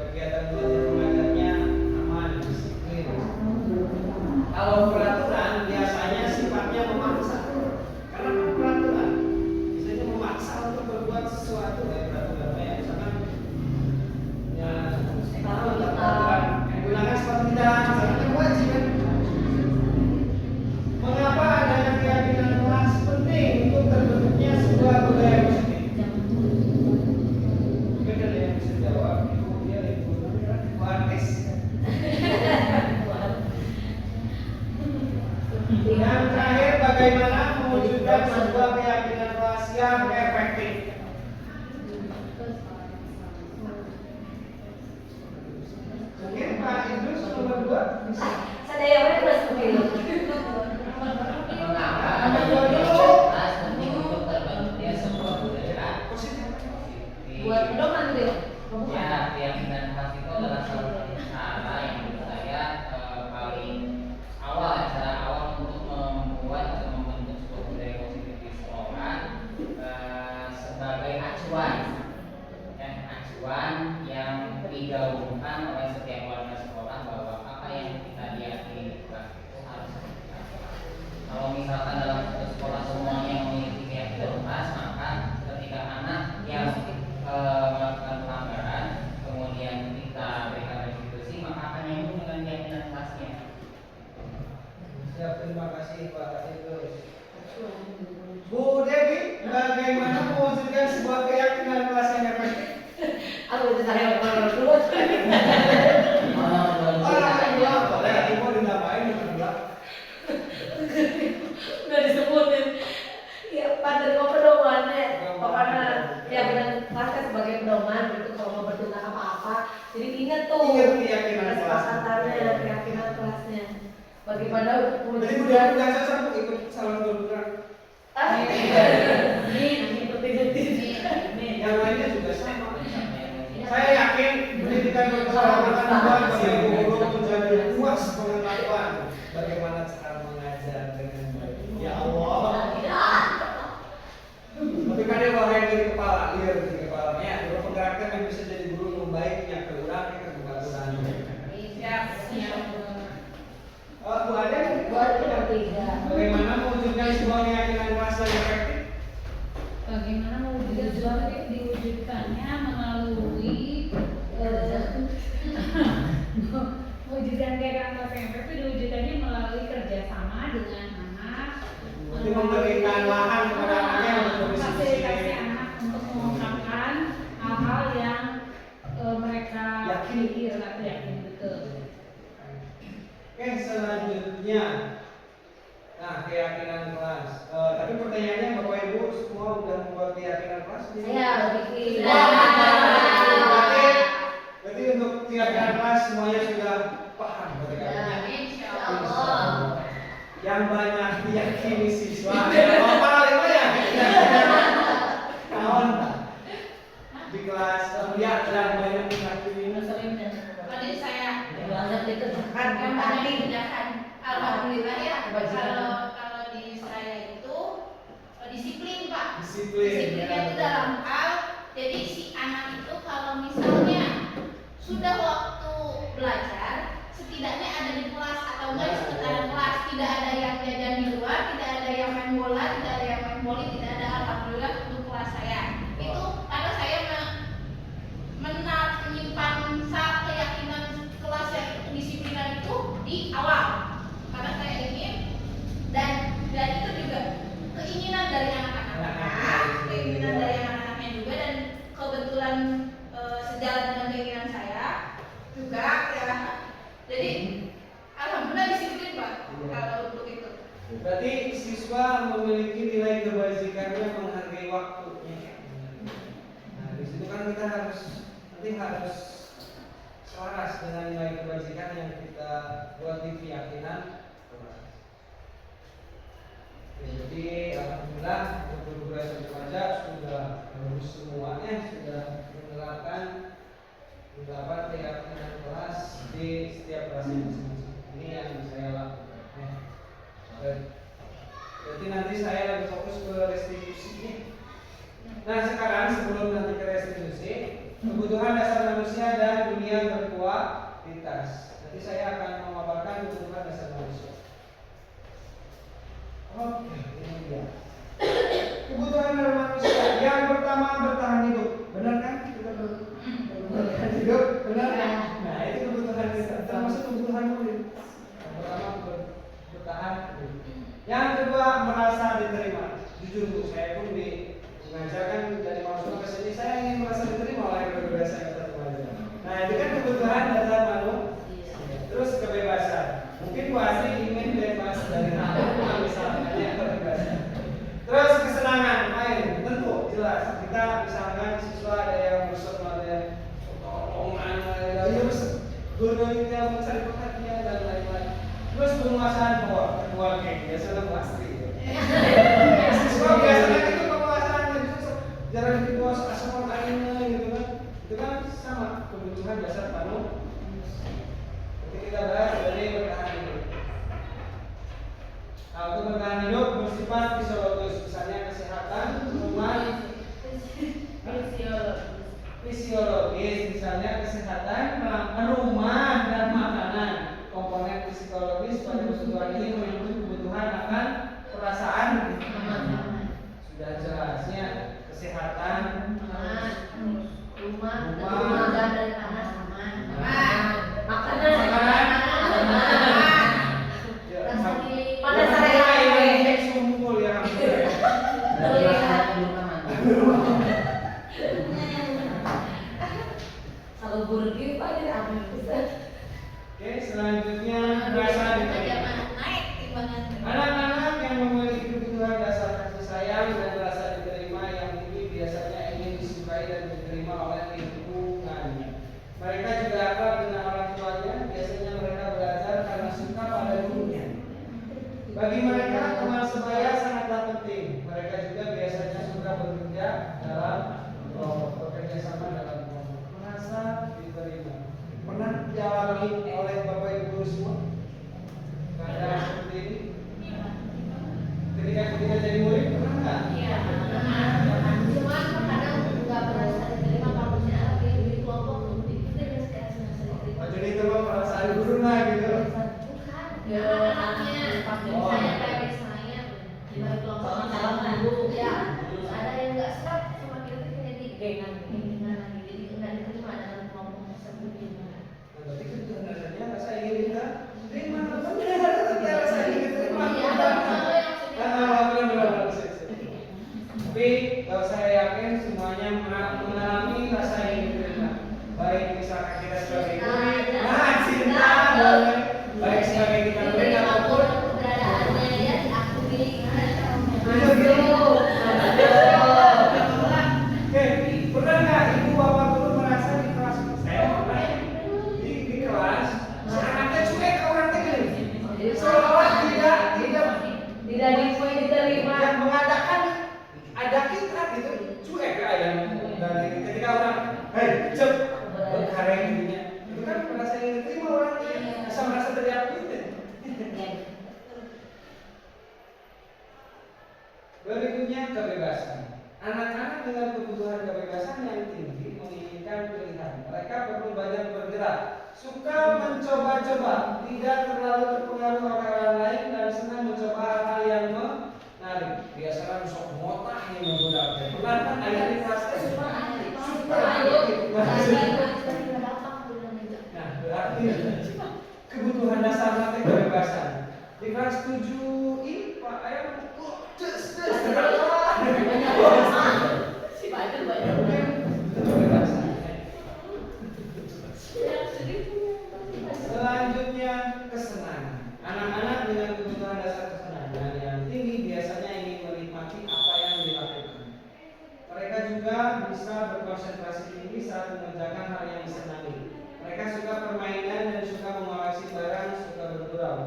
kegiatan belajar mengajarnya aman, disiplin. Kalau peraturan biasanya sifatnya memaksa, karena kan peraturan biasanya memaksa untuk berbuat sesuatu ya peraturannya. Misalkan ya peraturan menggunakan sepatu tidak, misalnya wajib kan. Mengapa adanya keyakinan kelas penting untuk terbentuknya sebuah budaya positif? Mungkin ada yang bisa jawab, ibu dia ibu artis. Yang terakhir, bagaimana mewujudkan sebuah keyakinan kelas yang efektif? Mungkin Pak Idrus nomor 2 bisa. Sadaya wae terus begitu. Nomor 2 dulu. Positif. Buat pedoman deh. Ya, keyakinan khas itu adalah salah satu cara yang menurut saya paling awal, cara awal untuk membuat atau membentuk sebuah budaya positif di sekolah sebagai acuan, ya, acuan yang digaungkan oleh setiap warga sekolah bahwa apa yang kita yakini di kelas itu harus seperti apa. Kalau misalkan dalam satu sekolah semuanya memiliki keyakinan khas, maka ketika anak yang melakukan pelanggaran kemudian kita berikan restitusi, maka akan nyambung dengan keyakinan kelasnya. Siap, terima kasih Pak Idrus. Bu Dewi, bagaimana mewujudkan sebuah keyakinan kelas yang efektif? Aku itu saya orang dulu. Orang dua, boleh ibu dinamain berdua. Udah disebutin. Ya, pada mau pedoman ya. Pokoknya keyakinan kelasnya sebagai pedoman gitu kalau mau bertindak apa-apa. Jadi ingat tuh Ingat keyakinan kelas. kesepakatannya, keyakinan kelasnya. Bagaimana Jadi Bu Dewi mewujudkan nggak cocok untuk ikut salon berbulan. Yang lainnya juga sama. Saya yakin pendidikan berkelanjutan membuat bagi guru menjadi luas pengetahuan bagaimana cara mengajar dengan baik. Ya Allah. Tapi kan dia bawa yang dari kepala, liar dari kepalanya. Guru penggerakkan yang bisa jadi guru membaiknya keulang kita bukan Siap. Bu Ade, Buat yang ketiga. bagaimana mewujudkan Mewujudkannya melalui mewujudkan kegiatan kelas SMP itu diwujudkannya melalui kerjasama dengan anak, Berarti memberikan lahan kepada anaknya untuk berdiskusi. fasilitasi anak untuk mengungkapkan hal-hal yang mereka Yakin. pikir atau yakin betul. Oke, selanjutnya, nah keyakinan kelas. Tapi pertanyaannya Bapak Ibu semua udah membuat keyakinan kelas? Saya bikin. Berarti untuk keyakinan kelas semuanya sudah paham berarti kan? Insya Allah. Yang banyak diyakini siswa apa paling banyak kawan di kelas lihat dan banyak diyakini. Tadi saya Banyak dikerjakan yang kan banyak tadi. dikerjakan. Alhamdulillah ya. Kebajikan. Kalau di saya itu disiplin Pak. Disiplin. Disiplinnya itu dalam hal jadi si anak itu kalau misalnya sudah waktu belajar setidaknya ada di kelas atau enggak di sekitaran kelas, tidak ada yang jajan di luar, tidak ada yang main bola, tidak ada yang main voli, tidak ada. Alhamdulillah untuk kelas saya itu karena saya menyimpan keyakinan kelas yang disiplinan itu di awal karena saya ingin dan itu juga keinginan dari anak-anaknya juga dan kebetulan sejalan dengan keinginan saya juga ya jadi alhamdulillah disiplin Pak kalau untuk itu. Berarti siswa memiliki nilai kebajikannya menghargai waktunya. Nah, di situ kan kita harus selaras dengan nilai kebajikan yang kita buat di keyakinan kelas. Oke, jadi alhamdulillah untuk guru SMP pajak sudah lulus semuanya, sudah menerapkan beberapa keyakinan kelas di setiap kelasnya masing-masing. Ini yang saya lakukan. Jadi nanti saya lebih fokus ke restitusi. Nah sekarang sebelum nanti ke restitusi, kebutuhan dasar manusia dan dunia berkualitas. Nanti saya akan memaparkan kebutuhan dasar manusia. Oke, ini dia. Kebutuhan dasar manusia. Yang pertama bertahan hidup, benar kan? Kita bertahan hidup, benar? Nah itu kebutuhan kita. Termasuk kebutuhan murid. Yang pertama bertahan hidup. Yang kedua merasa diterima. Jujur Bu, saya pun mengajarkan dari masuk ke sini, saya ingin merasa diterima oleh guru saya tetap mengajar. Nah itu kan kebutuhan dasar manusia. Terus kebebasan. Mungkin Bu Asri ingin bebas dari narkoba misalnya, ya kebebasan. Terus kesenangan main, tentu jelas. Kita misalkan siswa ada yang bersenang, ada yang tolongan, terus guru kita mencari perhatian dan lain-lain. Terus penguasaan keluarga, biasanya pasti. Siswa biasanya itu penguasaan jarang dikuasai asal lainnya gitu kan. Itu kan sama kebutuhan dasar manusia. Jadi kita bahas dari bertahan hidup. Nah, untuk bertahan hidup bersifat fisiologis, misalnya kesehatan, rumah, fisiologis, misalnya kesehatan, rumah dan makanan. Komponen psikologis pada kebutuhan ini meliputi kebutuhan akan perasaan, sudah jelasnya kesehatan, Rumah Rumah. dari panas aman. Makanan. ya, Rasa sam- di pada panas saya area. ini sumpul ya. Kalau burgi Pak dia ambil besar. Oke, selanjutnya rasa diterima. Naik timbangan. Anak-anak yang memiliki kebutuhan dasar kasih sayang dan rasa diterima yang tinggi biasanya ingin disukai dan diterima oleh lingkungannya. Mereka juga akrab dengan orang tuanya. Biasanya mereka belajar karena suka pada gurunya. Bagi mereka teman sebaya sangatlah penting. Mereka juga biasanya suka bekerja dalam kelompok, bekerja sama dalam kelompok. Merasa diterima. Pernah dialami oleh Bapak Ibu guru semua? Keadaan seperti ini? Ketika kita jadi murid pernah nggak? Iya. Cuma kadang nggak merasa diterima kalau misalnya lagi di kelompok kita juga sekarang merasa diterima. Oh, jadi itu mah perasaan guru lah gitu. Bukan. Ya, Anak-anaknya. Oh. Saya kayak misalnya di balik kelompok salam dulu ya. Terus ada yang nggak serak sama semuanya mengalami rasa ingin diterima. Baik misalkan kita sebagai murid, cinta banget. Baik sebagai kita murid ataupun keberadaannya ya diakui. Oke, pernah nggak ibu bapak guru merasa di kelas saya pernah di kelas si anaknya cuek ke orang tegel, seolah tidak diterima. yang mengadakan ada kita gitu cuek ya yang dari ketika orang cep kareng gininya itu kan merasa ingin diterima orangnya bisa merasa terdiakui. Berikutnya kebebasan. Anak-anak dengan kebutuhan kebebasan yang tinggi menginginkan pilihan. Mereka perlu banyak bergerak, suka mencoba-coba, tidak terlalu terpengaruh oleh orang lain dan senang mencoba hal-hal yang menarik. Biasanya sok motah yang menggunakan. Pernah kan ayah di kelas suka Nah, berarti kebutuhan dasar nanti kebebasan. Di kelas 7 ini Pak Ayah selanjutnya kesenangan. Anak-anak dengan kebutuhan dasar kesenangan yang tinggi biasanya ingin menikmati apa yang dilakukan. Mereka juga bisa berkonsentrasi tinggi saat mengerjakan hal yang disenangi. Mereka suka permainan dan suka mengawasi barang, suka bergurau,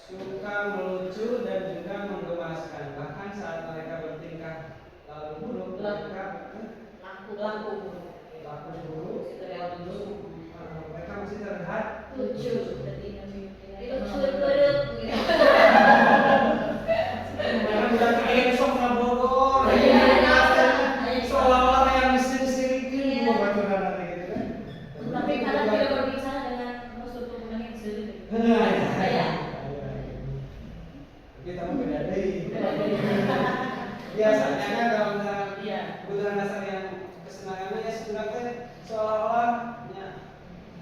suka melucu dan juga menggemaskan. Bahkan saat mereka bertingkah lalu buruk, mereka laku buruk, mereka masih terlihat Lucu. mereka udah kayak sok ngabogor, seolah-olah yang disiri-sirikin mau baturan nanti gitu kan. Tapi kalau dia berbicara dengan musuh tubuhnya yang sulit. Kita mau beda deh. Biasanya kan dalam kebutuhan dasar yang kesenangannya ya sebenarnya seolah-olah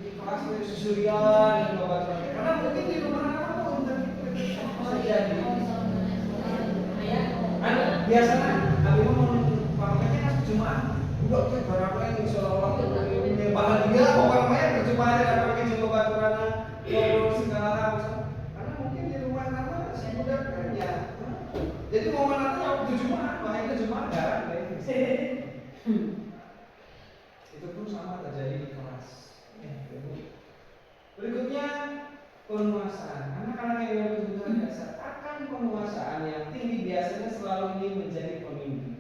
di kelas itu susurian dan bawa karena mungkin di rumah anak untuk bisa jadi. Biasanya kami mau pakainya kan Jumat, udah tuh barang lain seolah-olah bahagia pokoknya berjumpa dan pakai jumpa baturan ngobrol segala hal. Karena mungkin di rumah anak masih muda kan ya. Jadi momen nanti waktu Jumat, makanya Jumat jarang deh. Itu pun sama terjadi di kelas. Berikutnya penguasaan. Anak-anak yang berkebutuhan dasar akan penguasaan yang tinggi biasanya selalu ingin menjadi pemimpin.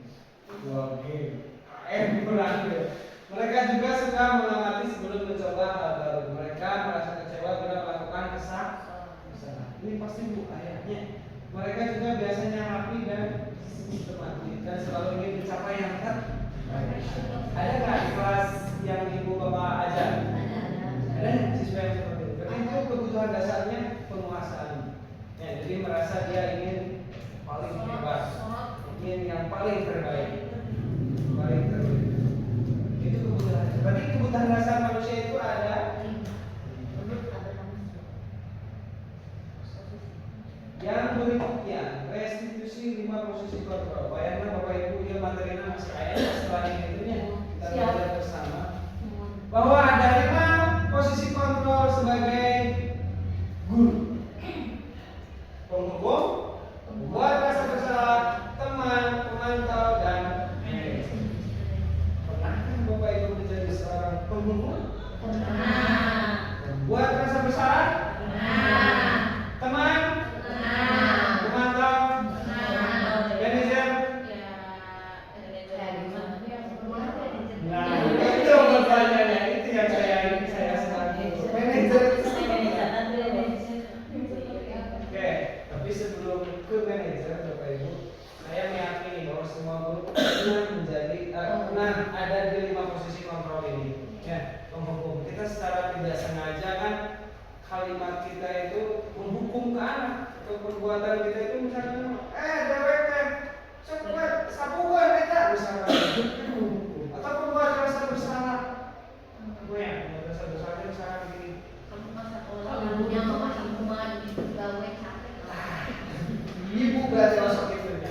Mereka juga suka mengamati sebelum mencoba hal baru. Mereka merasa kecewa bila melakukan kesalahan. Ini pasti bu ayahnya. Mereka juga biasanya rapi dan sistematis dan selalu ingin mencapai yang terbaik. Ada nggak di kelas yang ibu bapak ajar? Ada siswa yang seperti itu. Karena itu kebutuhan dasarnya penguasaan. Ya, jadi merasa dia ingin paling hebat, ingin yang paling terbaik, Itu kebutuhan. Berarti kebutuhan dasar manusia itu ada. Yang berikutnya restitusi 5 posisi kontrol. Bayangkan bapak ibu ya materinya masih ada setelah ini kita belajar bersama bahwa ada 5 posisi kontrol sebagai guru, penghukum, pembuat rasa bersalah, teman, pemantau, dan manajer. Pernah kan bapak ibu menjadi seorang penghukum? Pembuat rasa bersalah? Teman? Pemantau? Manajer? Nah, itu pertanyaannya, itu yang saya sedang manajer. Oke, tapi sebelum ke manajer, Bapak Ibu, saya meyakini bahwa semua guru pernah menjadi ada di 5 posisi kontrol ini. Ya, menghukum. Kita secara tidak sengaja kan kalimat kita itu menghukum ke anak atau perbuatan kita itu misalnya, dewek cepet sapu gue kita misalnya. Atau pembuat rasa bersalah, gue ya pembuat rasa bersalah misalnya begini. Ibu berarti masuk itu ya.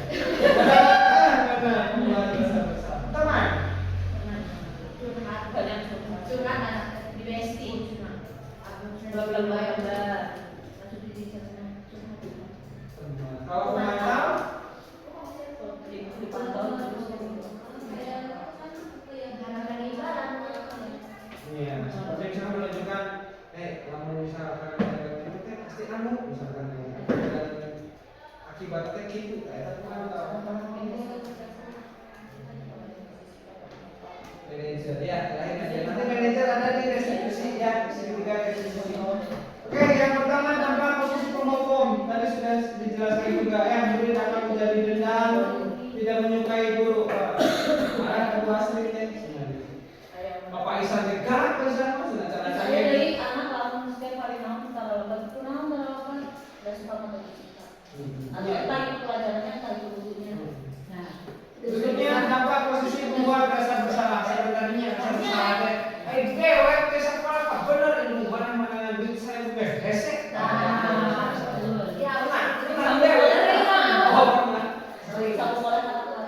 Benar, pembuat rasa bersalah. Teman, manajer ya, terakhir manajer. Nanti manajer ada di restitusi ya, segitiga restitusi. Oke, yang pertama dampak posisi penghukum. Tadi sudah dijelaskan juga ya, murid akan menjadi dendam, tidak menyukai guru. Marah kedua aslinya. Bapak Isa tegak ke sana, sudah cara Saya saya. dari anak langsung setiap hari namun kalau lepas itu namun dan suka mengerjakan. Atau tanya pelajarannya tadi gurunya. Nah, Berikutnya dampak posisi membuat rasa bersalah. Saya tadinya rasa bersalah deh. Dewe ke sekolah apa benar ilmu mana duit saya udah hesek. Ya, Pernah dewe. Oh pernah.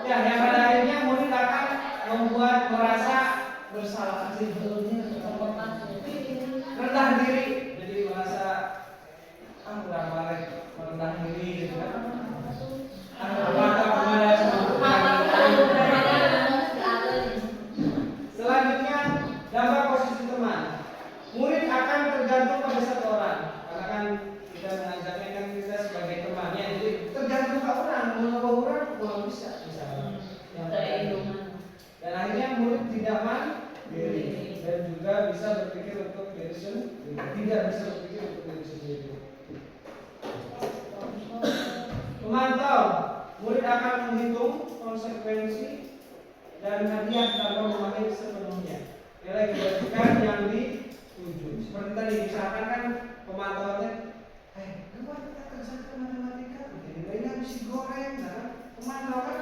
Ya, yang pada akhirnya murid akan membuat merasa bersalah rendah diri, jadi merasa udah balik merendah diri gitu kan. Selanjutnya dampak posisi teman. Murid akan tergantung pada satu orang, karena kan kita mengajarnya kan kita sebagai temannya, jadi tergantung ke orang, mau orang mau bisa misalnya. Dan akhirnya murid tidak mandiri dan juga bisa berpikir untuk diri sendiri, tidak bisa berpikir untuk diri sendiri. Memantau, murid akan menghitung konsekuensi dan hadiah tanpa memahami sepenuhnya nilai kebajikan yang dituju. Seperti tadi misalkan kan pemantauannya, kenapa kita kerjakan matematika? Nilainya bisa goreng, nah pemantau kan?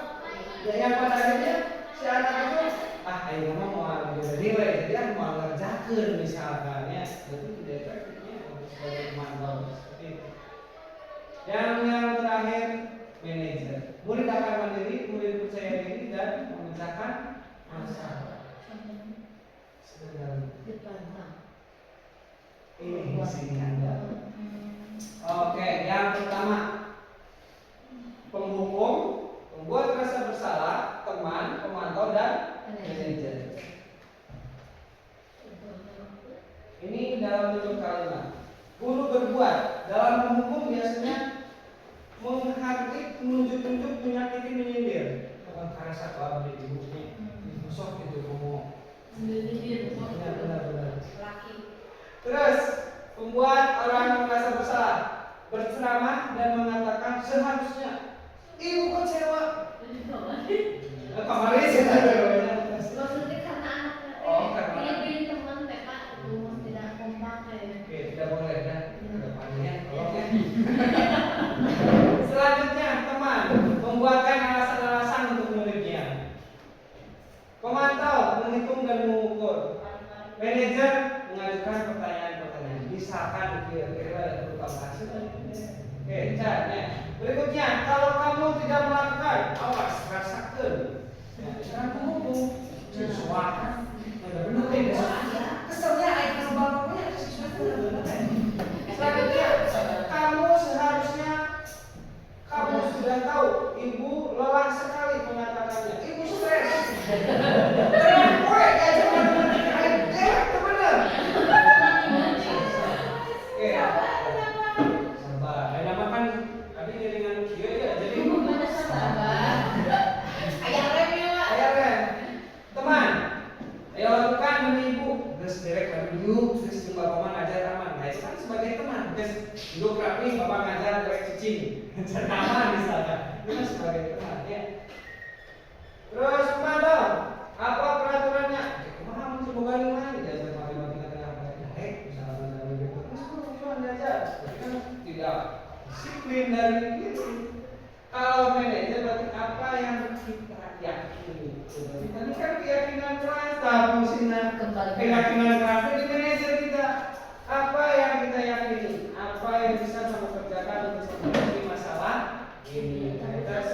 Ya yang pada akhirnya si anak itu, ayo kamu mau ambil nilai, jadi aku mau ngerjakan misalkan ya, itu tidak efektifnya sebagai pemantau seperti itu. Yang terakhir manajer. Murid akan mandiri, murid percaya diri dan memecahkan masalah. Ini di sini ada. Oke, yang pertama penghukum, membuat rasa bersalah, teman, pemantau dan manajer. Ini dalam bentuk kalimat. Guru berbuat dalam menghukum biasanya menghardik, menunjuk-nunjuk, menyakiti, menyindir. Bukan karena satu abdi ibunya, sok itu ngomong. Benar. Terus membuat orang merasa bersalah, berceramah dan mengatakan seharusnya ibu kecewa. Kemarin sih ada. Maksudnya karena anaknya Karena dia pilih teman TK tidak kompak Oke, tidak boleh kan? Kedepannya, tolong ya. Selanjutnya teman membuatkan alasan-alasan untuk muridnya. Pemantau menghitung dan mengukur. Manajer mengajukan pertanyaan-pertanyaan. Misalkan kira-kira ada berupa hasil. Oke, caranya. Berikutnya, kalau kamu tidak melakukan, awas rasakan. Sekarang menghubung sesuatu. Benar ini. Keselnya air balonnya sesuatu. Selanjutnya, kamu seharusnya kamu sudah tahu ibu lelah sekali mengatakannya. Ibu stres. Terang kue aja matematika air benar. Oke. Sabar. Ada makan tadi dengan kia ya jadi sabar. Ayah remnya Pak. Ayah rem. Teman. Ayo lakukan demi ibu. Terus direct lagi yuk. Terus bapak mama ngajar aman. Nah itu kan sebagai teman. Terus duduk rapi bapak ngajar direct cicing. Ngajar aman misalnya. Itu kan sebagai teman ya. Terus pemantau. Apa peraturannya? Kumaha mun semoga lima diajar matematika teh apa baik misalnya begitu. Terus cuma diajar. Kan tidak disiplin dari itu. Kalau manajer berarti apa yang kita yakini. Tadi kan keyakinan keras, fungsinya keyakinan keras di manajer kita. Apa yang kita yakini, apa yang bisa kamu kerjakan untuk menghadapi masalah ini. Terus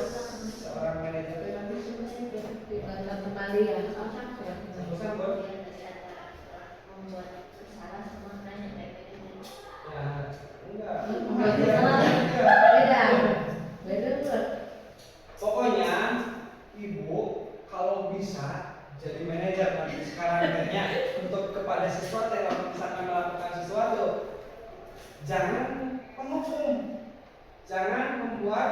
seorang manajer itu nanti Dibantu kembali ya. sambut. Membuat kesalahan semua nanya kayak gitu. Ya, enggak. Beda. Pokoknya ibu kalau bisa jadi manajer nanti sekarang kayaknya untuk kepada sesuatu yang misalkan melakukan sesuatu jangan menghukum, jangan membuat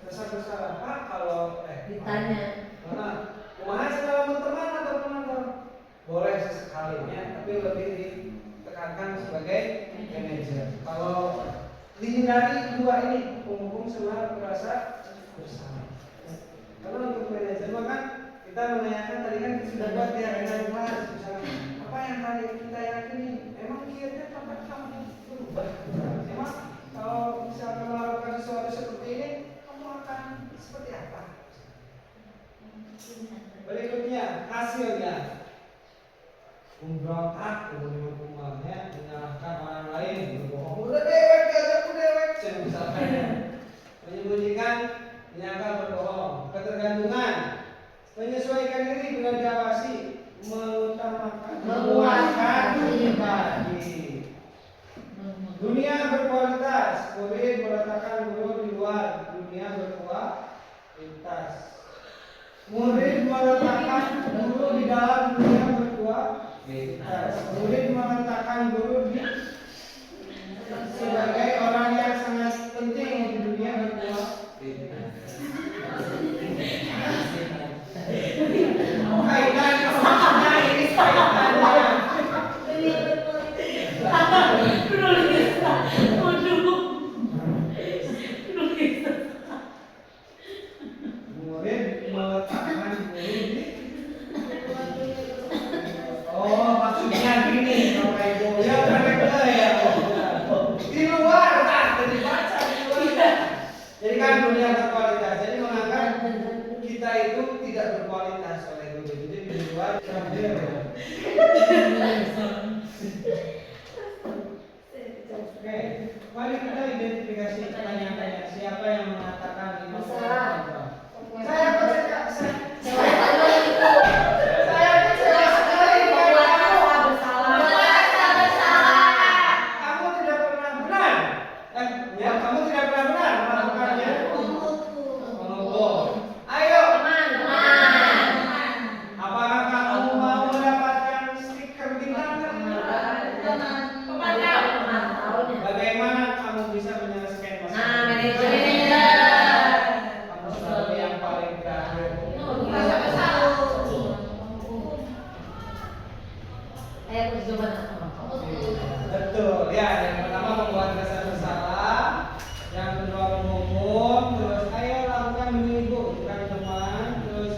besar-besar apa kalau Ditanya. kumaha segala teman atau pemantau lebih ditekankan sebagai manajer. Kalau dihindari dua ini, hukum sama merasa bersalah. Kalau untuk manajer maka kita menanyakan tadi kan sudah buat dia dengan kelas misalnya apa yang tadi kita yakini emang kiatnya tempat kamu berubah. Emang kalau misalnya melakukan sesuatu seperti ini kamu akan seperti apa? Berikutnya hasilnya memberontak kemudian hukumannya menyalahkan orang lain berbohong udah dewek diajak dewek misalkan menyembunyikan menyangkal berbohong ketergantungan menyesuaikan diri bila diawasi mengutamakan memuaskan pribadi dunia berkualitas murid meletakkan guru di luar dunia berkualitas murid meletakkan guru di dalam dunia berkualitas murid meletakkan guru di sebagai orang yang sangat penting di dunia berkualitas kaitan maksudnya ini kaitannya murid meletakkan guru di maksudnya gini Bapak Ibu ya mereka ya di luar kan dibaca di luar jadi kan dunia berkualitas jadi menganggap kita itu tidak berkualitas oleh guru jadi di luar oke mari kita identifikasi tanya-tanya siapa yang mengatakan ini Bersalah. saya percaya saya kamu tidak pernah benar ya kamu tidak pernah benar melakukannya mengukur ayo apakah kamu mau mendapatkan stiker bintang bagaimana kamu bisa menyelesaikan masalah kamu selalu yang paling terakhir betul ya yang pertama membuat rasa bersalah yang kedua menghukum terus ayo lakukan minggu bukan teman terus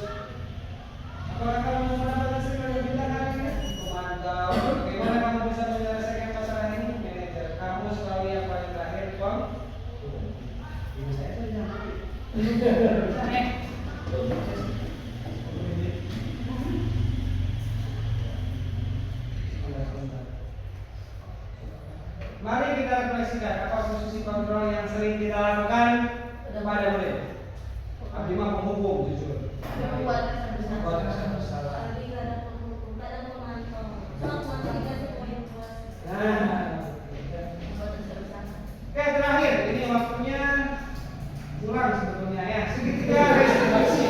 apakah kamu mendapatkan stiker bintang hari ini memantau bagaimana kamu bisa menyelesaikan masalah ini manajer kamu selalu yang paling terakhir ibu saya sudah mati mari kita refleksikan apa posisi kontrol yang sering kita lakukan pada murid. Abdi mah penghukum jujur. Membuat rasa bersalah. Nah, oke terakhir ini waktunya pulang sebetulnya ya segitiga restitusi.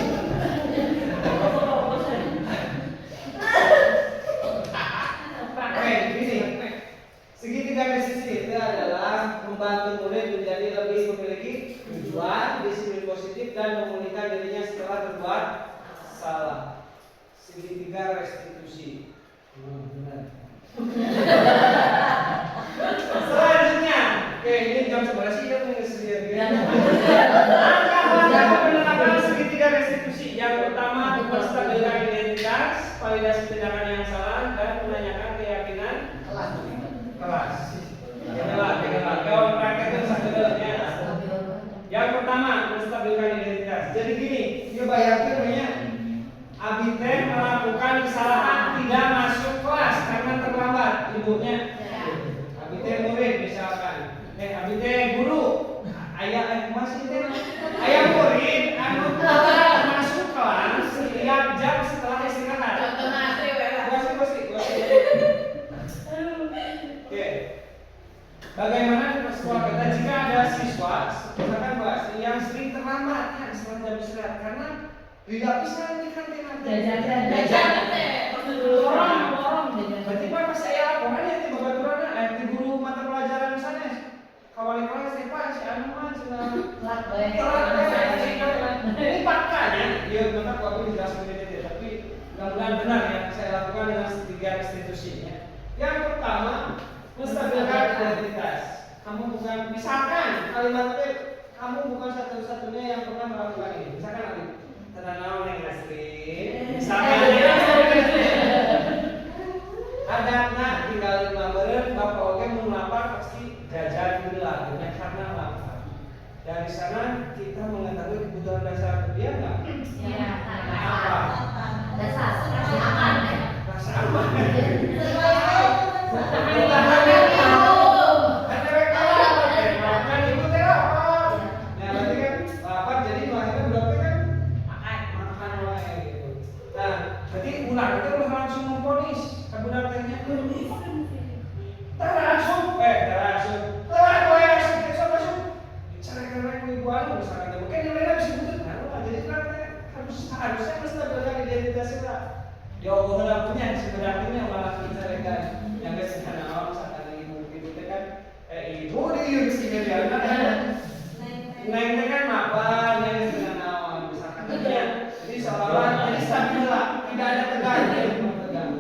Oke gini. Segitiga restitusi itu adalah membantu murid menjadi lebih memiliki tujuan, disiplin positif dan memulihkan dirinya setelah berbuat salah. Segitiga restitusi. Benar. Selanjutnya, oke ini jam 11 sih ya langkah-langkah penerapan segitiga restitusi. Yang pertama menstabilkan identitas, validasi tindakan yang salah dan menanyakan keyakinan kelas. Kawan praktek itu satunya. Yang pertama menstabilkan identitas. Jadi gini, dia bayangkan punya Abi teh melakukan kesalahan tidak masuk kelas karena terlambat ibunya. Abi teh murid misalkan, Abi teh guru, ayah masih teh ayah murid anu masuk kelas setiap jam setelah istirahat. Oke. Bagaimana di sekolah kita jika ada siswa, misalkan bahas yang sering terlambat ya setelah jam istirahat karena tidak bisa di kantin berarti pak pas saya laporan ya tiba baturan di guru mata pelajaran misalnya kawali kelas pak si anu mah ini faktanya dia benar aku dijelaskan ini tapi mudah-mudahan benar ya saya lakukan dengan 3 restitusinya Yang pertama, menstabilkan identitas. Kamu bukan, misalkan kalimat itu, kamu bukan satu-satunya yang pernah melakukan ini. Misalkan nanti, tenang yang asli. Misalkan ada anak tinggal 5 menit, bapak oke mau lapar pasti jajan dulu lah, dengan karena lapar. Dari sana kita mengetahui kebutuhan dasar dia nggak? Ya, Apa? dasar rasa aman. Rasa aman. Harusnya menstabilkan identitas kita. Ya Allah punya sebenarnya malah menceritakan yang kesana awal misalkan ibu itu kan ibu di sini dia kan naiknya kan mapan yang kesana awal misalkan jadi seolah-olah jadi stabil lah, tidak ada tegang.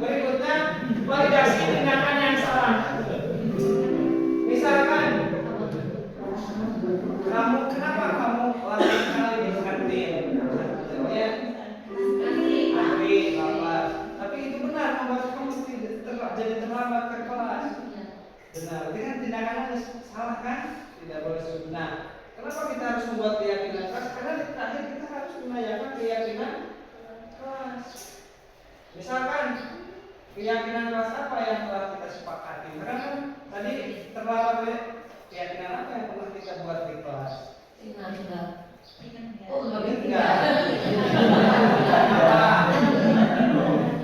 Berikutnya validasi tindakan yang salah. Misalkan kenapa kamu lagi kali di kantin? Ya, antri, lapar. Tapi itu benar membuat kamu jadi terlambat ke kelas. Benar, berarti kan tindakannya salah kan? Tidak boleh benar. Kenapa kita harus membuat keyakinan kelas? Karena di akhir kita harus menanyakan keyakinan kelas. Misalkan keyakinan kelas apa yang telah kita sepakati? Karena kan tadi terlambat keyakinan apa yang pernah kita buat di kelas? Oh, Ingat nggak?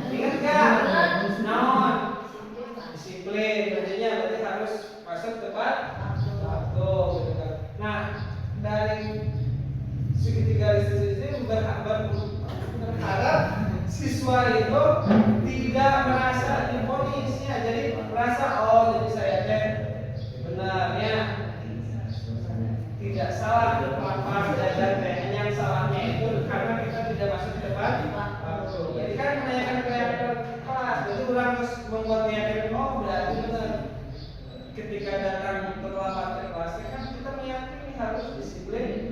Ingat nggak? Naon? Disiplin. Artinya berarti harus masuk tepat waktu. Gitu kan. Nah, dari segitiga listrik ini berharap siswa itu tidak merasa diponisnya. Jadi merasa jadi saya benarnya tidak salah lapar jajan hanya yang salahnya itu karena kita tidak masuk ke depan waktu. Jadi kan menanyakan keyakinan kelas, jadi orang harus membuat keyakinan berarti benar. Ketika datang terlambat ke kelas kan kita meyakini harus disiplin.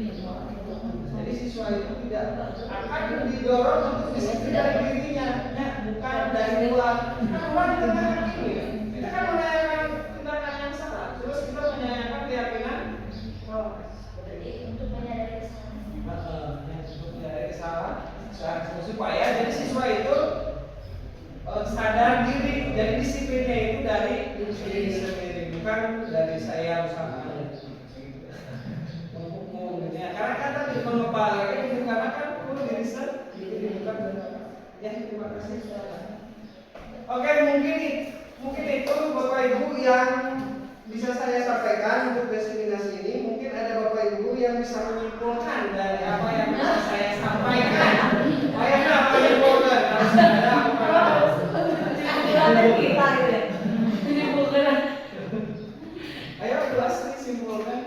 Jadi siswa itu tidak akan didorong untuk disiplin dari dirinya, bukan dari luar. Kan orang kita meyakini, kita kan menanyakan tindakan yang salah, terus kita menanyakan keyakinan. Berarti untuk menyadari kesalahan. Supaya jadi siswa itu sadar diri, jadi disiplinnya itu dari diri sendiri, bukan dari saya usaha menghukum gitu ya. Karena kan tadi mengepalkan itu karena kan perlu diri sendiri, bukan ya. Terima kasih. Oke, mungkin itu Bapak Ibu yang bisa saya sampaikan untuk diseminasi ini. Mungkin ada Bapak Ibu yang bisa menyimpulkan dari apa yang bisa saya sampaikan. Ayah apa menyimpulkan? Harus ada apa? Ayo kelas ini simpulkan.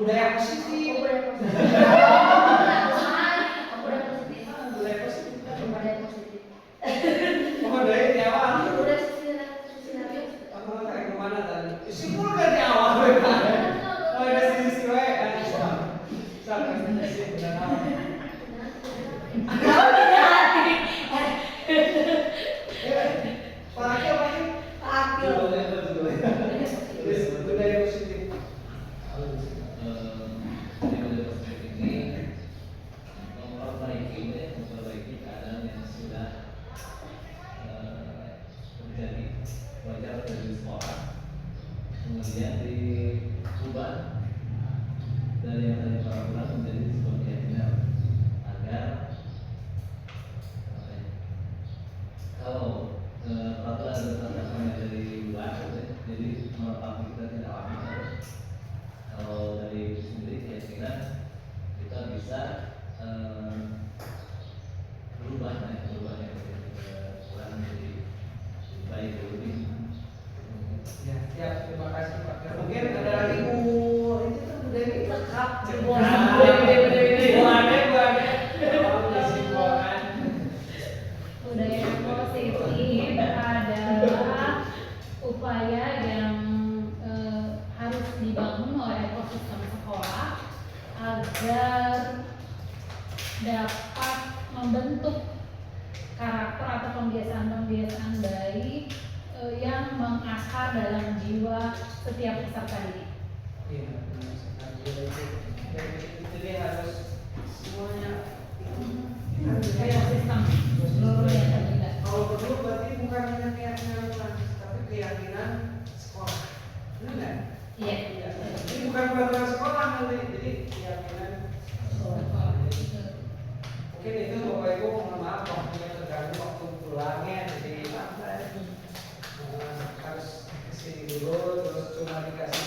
Budaya positif. dapat membentuk karakter atau kebiasaan-kebiasaan baik yang mengakar dalam jiwa setiap peserta didik. Iya, benar sekali. Itu dia harus semuanya Kayak sistem seluruhnya terlibat. kalau perlu berarti bukan hanya keyakinan tapi keyakinan sekolah. Benar nggak? Iya. Ini bukan peraturan sekolah nanti, jadi keyakinan sekolah. Mungkin itu Bapak Ibu mohon maaf waktunya terganggu waktu pulangnya, jadi harus kesini dulu terus cuma dikasih